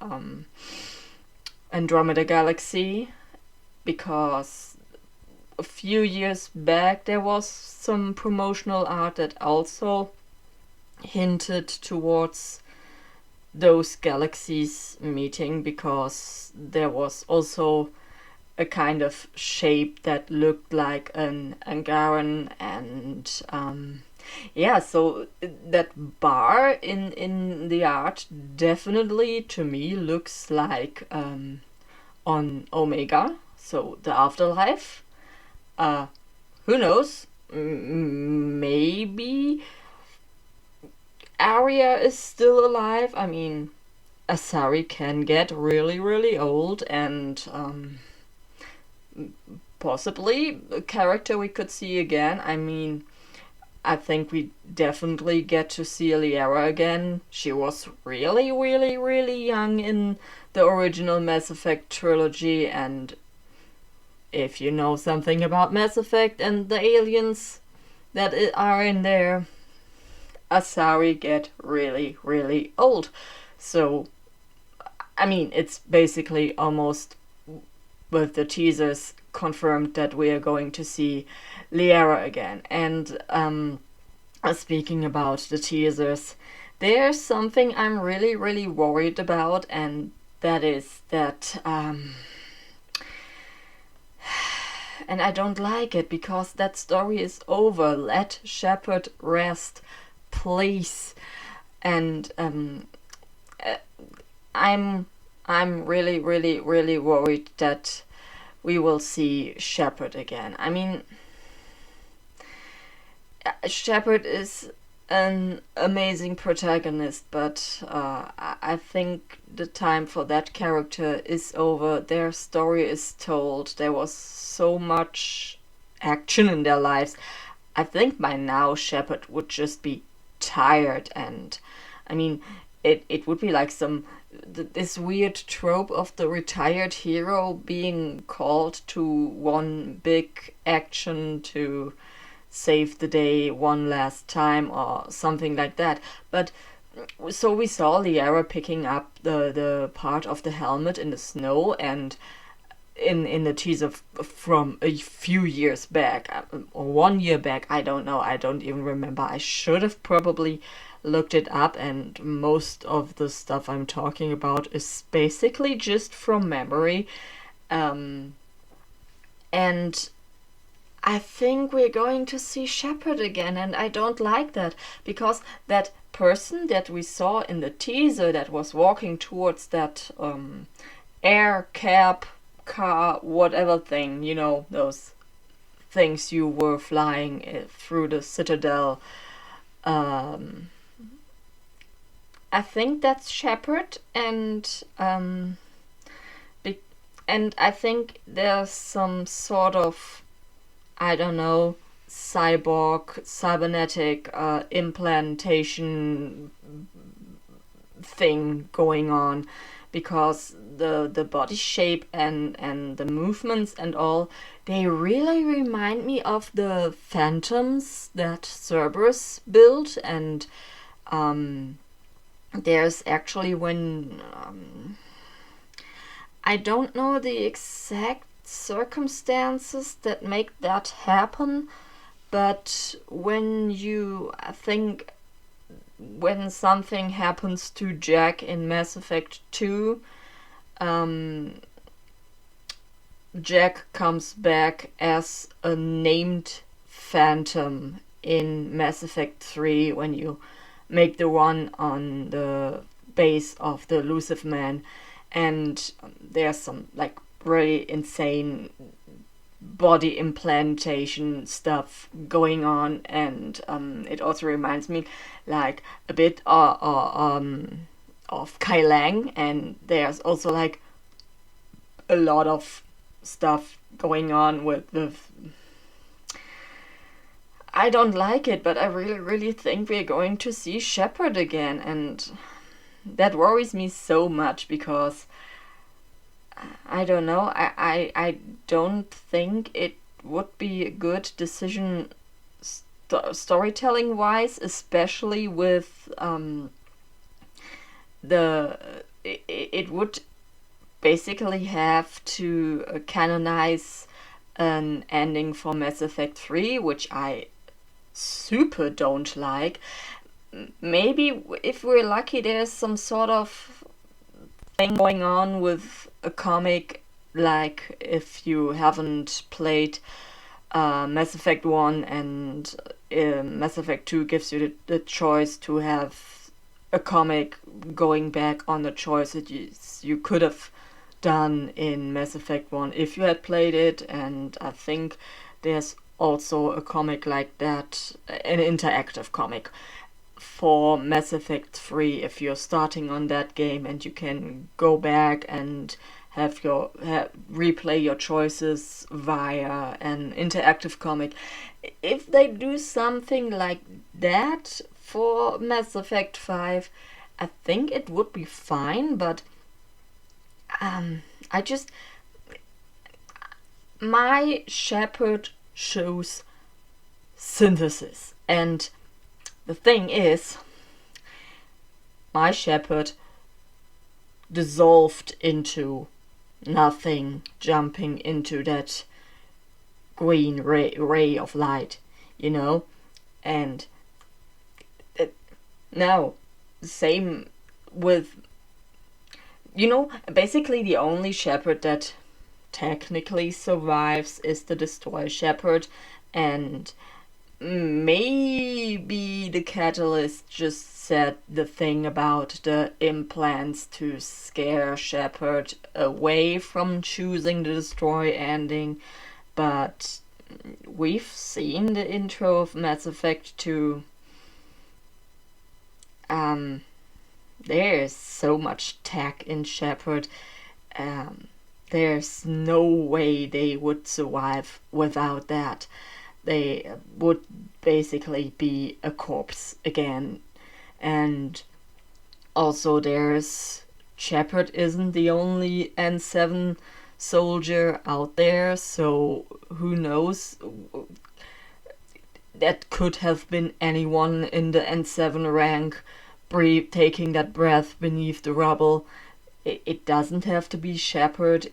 Andromeda Galaxy, because a few years back there was some promotional art that also hinted towards those galaxies meeting, because there was also a kind of shape that looked like an Angaran, and so that bar in the art definitely to me looks like on Omega, so the afterlife. Who knows? Maybe Arya is still alive. I mean, Asari can get really, really old, and possibly a character we could see again. I mean, I think we definitely get to see Liara again. She was really, really, really young in the original Mass Effect trilogy, and if you know something about Mass Effect and the aliens that are in there, Asari get really, really old. So, I mean, it's basically almost with the teasers confirmed that we are going to see Liara again. And speaking about the teasers, there's something I'm really, really worried about, and that is that and I don't like it, because that story is over. Let Shepard rest, please. And I'm really, really, really worried that we will see Shepard again. I mean, Shepard is an amazing protagonist, but I think the time for that character is over. Their story is told. There was so much action in their lives. I think by now Shepard would just be tired, and I mean, it would be like this weird trope of the retired hero being called to one big action to save the day one last time or something like that. But so we saw Liara picking up the part of the helmet in the snow, and in the teaser from a few years back, or 1 year back, I don't know, I don't even remember. I should have probably looked it up, and most of the stuff I'm talking about is basically just from memory. And I think we're going to see Shepard again, and I don't like that, because that person that we saw in the teaser that was walking towards that air cab car, whatever thing, you know, those things you were flying through the Citadel. I think that's Shepard, and I think there's some sort of, I don't know, cybernetic implantation thing going on, because the body shape and the movements and all, they really remind me of the Phantoms that Cerberus built. And there's actually, when I don't know the exact circumstances that make that happen, but I think when something happens to Jack in Mass Effect 2, Jack comes back as a named Phantom in Mass Effect 3 when you make the run on the base of the Lucifer Man, and there's some like really insane body implantation stuff going on, and it also reminds me like a bit of Kai Lang, and there's also like a lot of stuff going on with I don't like it, but I really, really think we're going to see Shepard again, and that worries me so much, because I don't know, I don't think it would be a good decision storytelling wise, especially with it would basically have to canonize an ending for Mass Effect 3, which I super don't like. Maybe if we're lucky, there's some sort of thing going on with a comic, like if you haven't played Mass Effect 1 and Mass Effect 2 gives you the choice to have a comic going back on the choice that you could have done in Mass Effect 1 if you had played it, and I think there's also a comic like that, an interactive comic for Mass Effect 3 if you're starting on that game, and you can go back and replay your choices via an interactive comic. If they do something like that for Mass Effect 5, I think it would be fine, but my Shepard shows synthesis, and the thing is, my Shepard dissolved into nothing, jumping into that green ray of light, and now same with, basically the only Shepard that technically survives is the Destroy Shepard, and maybe the Catalyst just said the thing about the implants to scare Shepard away from choosing the Destroy ending, but we've seen the intro of Mass Effect 2. There's so much tech in Shepard. There's no way they would survive without that. They would basically be a corpse again. And also there's Shepard isn't the only N7 soldier out there, so who knows? That could have been anyone in the N7 rank taking that breath beneath the rubble. It doesn't have to be Shepard.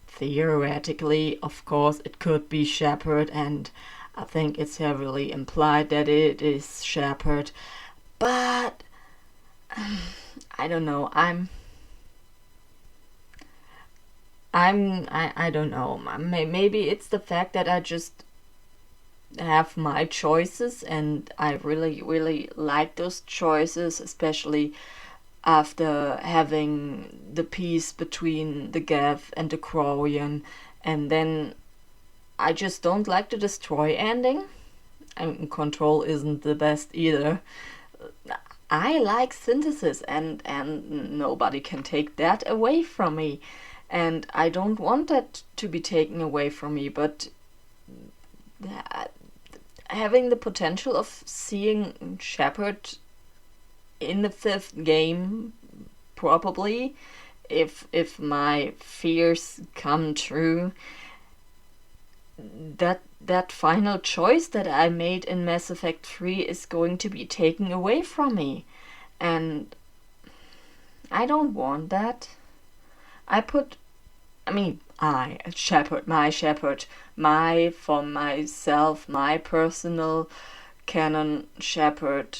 Theoretically, of course, it could be Shepard, and I think it's heavily implied that it is Shepard. But I don't know. I don't know. Maybe it's the fact that I just have my choices, and I really, really like those choices, especially after having the peace between the Geth and the Quarian, and then I just don't like the Destroy ending. I mean, Control isn't the best either. I like Synthesis, and nobody can take that away from me, and I don't want that to be taken away from me, but having the potential of seeing Shepard in the 5th game, probably, if my fears come true, that final choice that I made in Mass Effect 3 is going to be taken away from me, and I don't want that. Shepard, for myself, my personal canon Shepard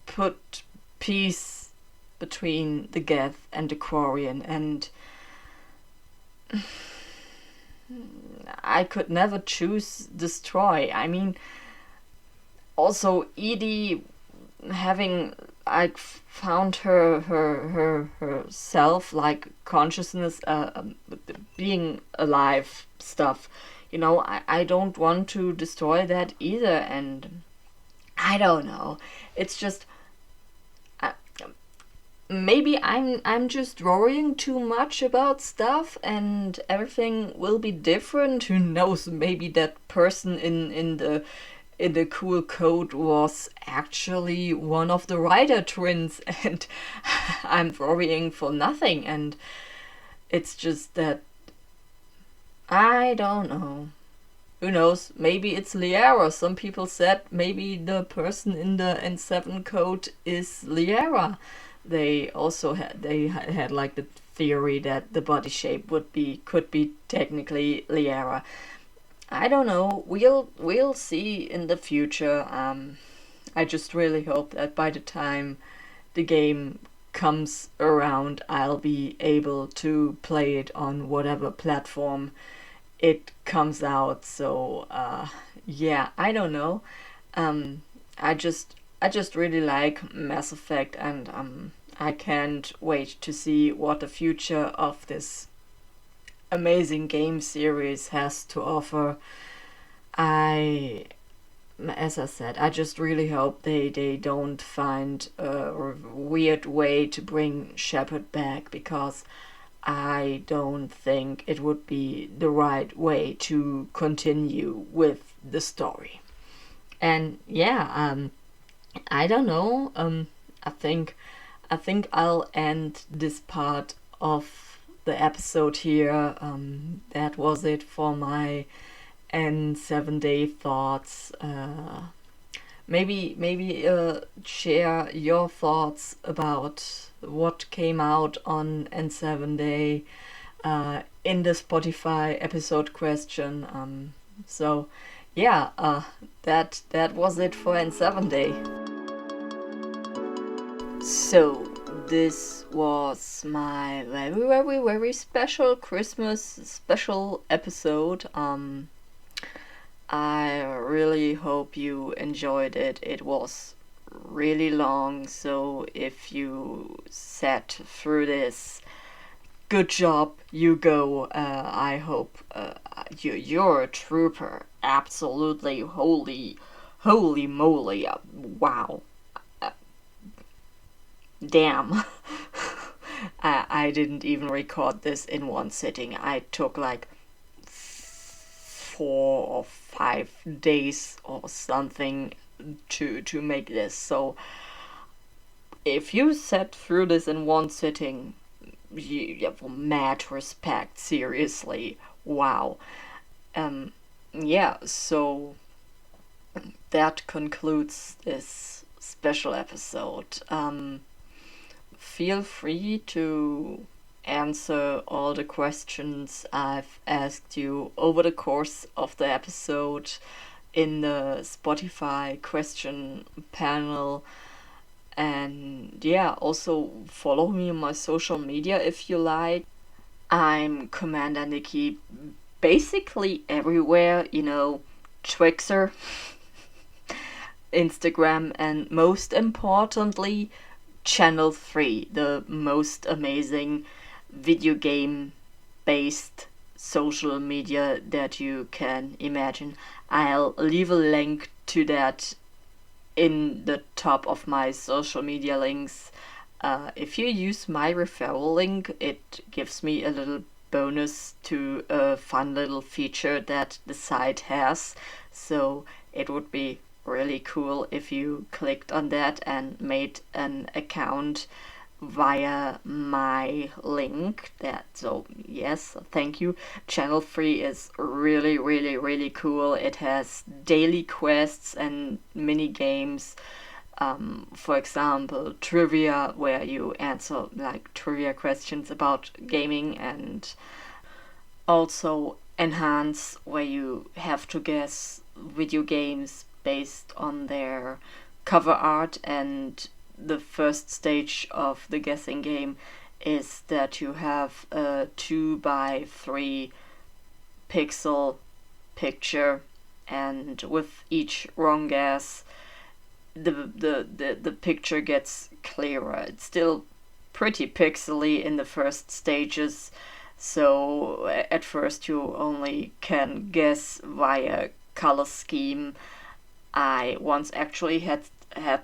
put peace between the Geth and the Quarian, and I could never choose Destroy. I mean, also Edie having found herself, like consciousness, being alive stuff. I don't want to destroy that either, and I don't know. It's just maybe I'm just worrying too much about stuff, and everything will be different. Who knows? Maybe that person in the cool code was actually one of the Ryder twins, and I'm worrying for nothing. And it's just that I don't know. Who knows? Maybe it's Liara. Some people said maybe the person in the N7 code is Liara. they also had like the theory that the body shape could be technically Liara. I don't know. We'll see in the future. I just really hope that by the time the game comes around, I'll be able to play it on whatever platform it comes out. So yeah, I don't know. I just really like Mass Effect, and I can't wait to see what the future of this amazing game series has to offer. As I said, I just really hope they don't find a weird way to bring Shepard back, because I don't think it would be the right way to continue with the story. And yeah, I don't know. I think I'll end this part of the episode here. That was it for my N7-day thoughts. Maybe share your thoughts about what came out on N7-day in the Spotify episode question. So yeah, that was it for N7-day. So this was my very special Christmas special episode. I really hope you enjoyed it. It was really long, so if you sat through this, good job, you go. I hope you're a trooper. Absolutely, holy moly! Wow, damn. I didn't even record this in one sitting. I took like 4 or 5 days or something to make this. So if you sat through this in one sitting, you have mad respect. Seriously, wow. Yeah. So that concludes this special episode. Feel free to answer all the questions I've asked you over the course of the episode in the Spotify question panel. And yeah, also follow me on my social media if you like. I'm CommanderNici basically everywhere, Twixer, Instagram, and most importantly, Channel 3, the most amazing video game based social media that you can imagine. I'll leave a link to that in the top of my social media links. If you use my referral link, it gives me a little bonus to a fun little feature that the site has. So it would be really cool if you clicked on that and made an account via my link. So yes, thank you. Channel 3 is really cool. It has daily quests and mini games. For example, trivia, where you answer like trivia questions about gaming, and also enhance, where you have to guess video games based on their cover art. And the first stage of the guessing game is that you have a 2x3 pixel picture, and with each wrong guess, the picture gets clearer. It's still pretty pixely in the first stages, so at first you only can guess via color scheme. I once actually had to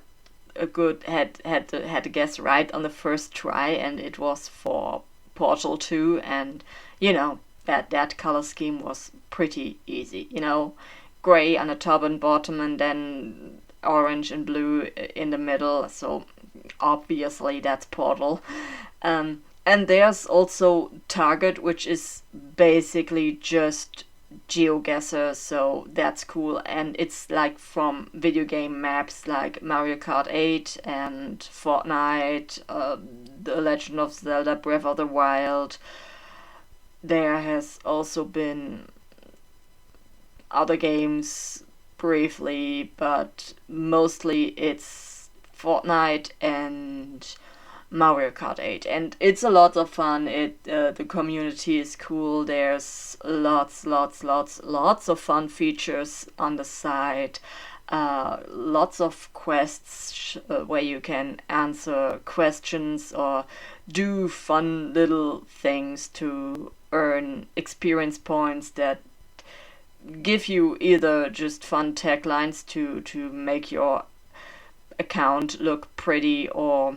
guess right on the first try, and it was for Portal 2, and that color scheme was pretty easy. Gray on the top and bottom, and then orange and blue in the middle, so obviously that's Portal. And there's also Target, which is basically just GeoGuessr, so that's cool. And it's like from video game maps like Mario Kart 8 and Fortnite, The Legend of Zelda Breath of the Wild. There has also been other games briefly, but mostly it's Fortnite and Mario Kart 8, and it's a lot of fun. The community is cool. There's lots of fun features on the site. Lots of quests where you can answer questions or do fun little things to earn experience points that give you either just fun taglines to make your account look pretty, or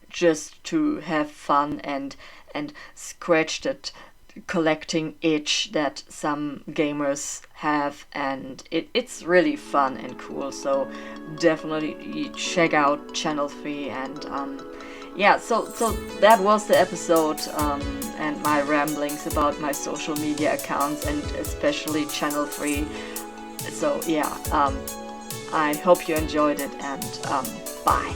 just to have fun and scratch that collecting itch that some gamers have, and it's really fun and cool. So definitely check out Channel 3. And yeah, so that was the episode, and my ramblings about my social media accounts and especially Channel 3. So yeah, I hope you enjoyed it, and bye.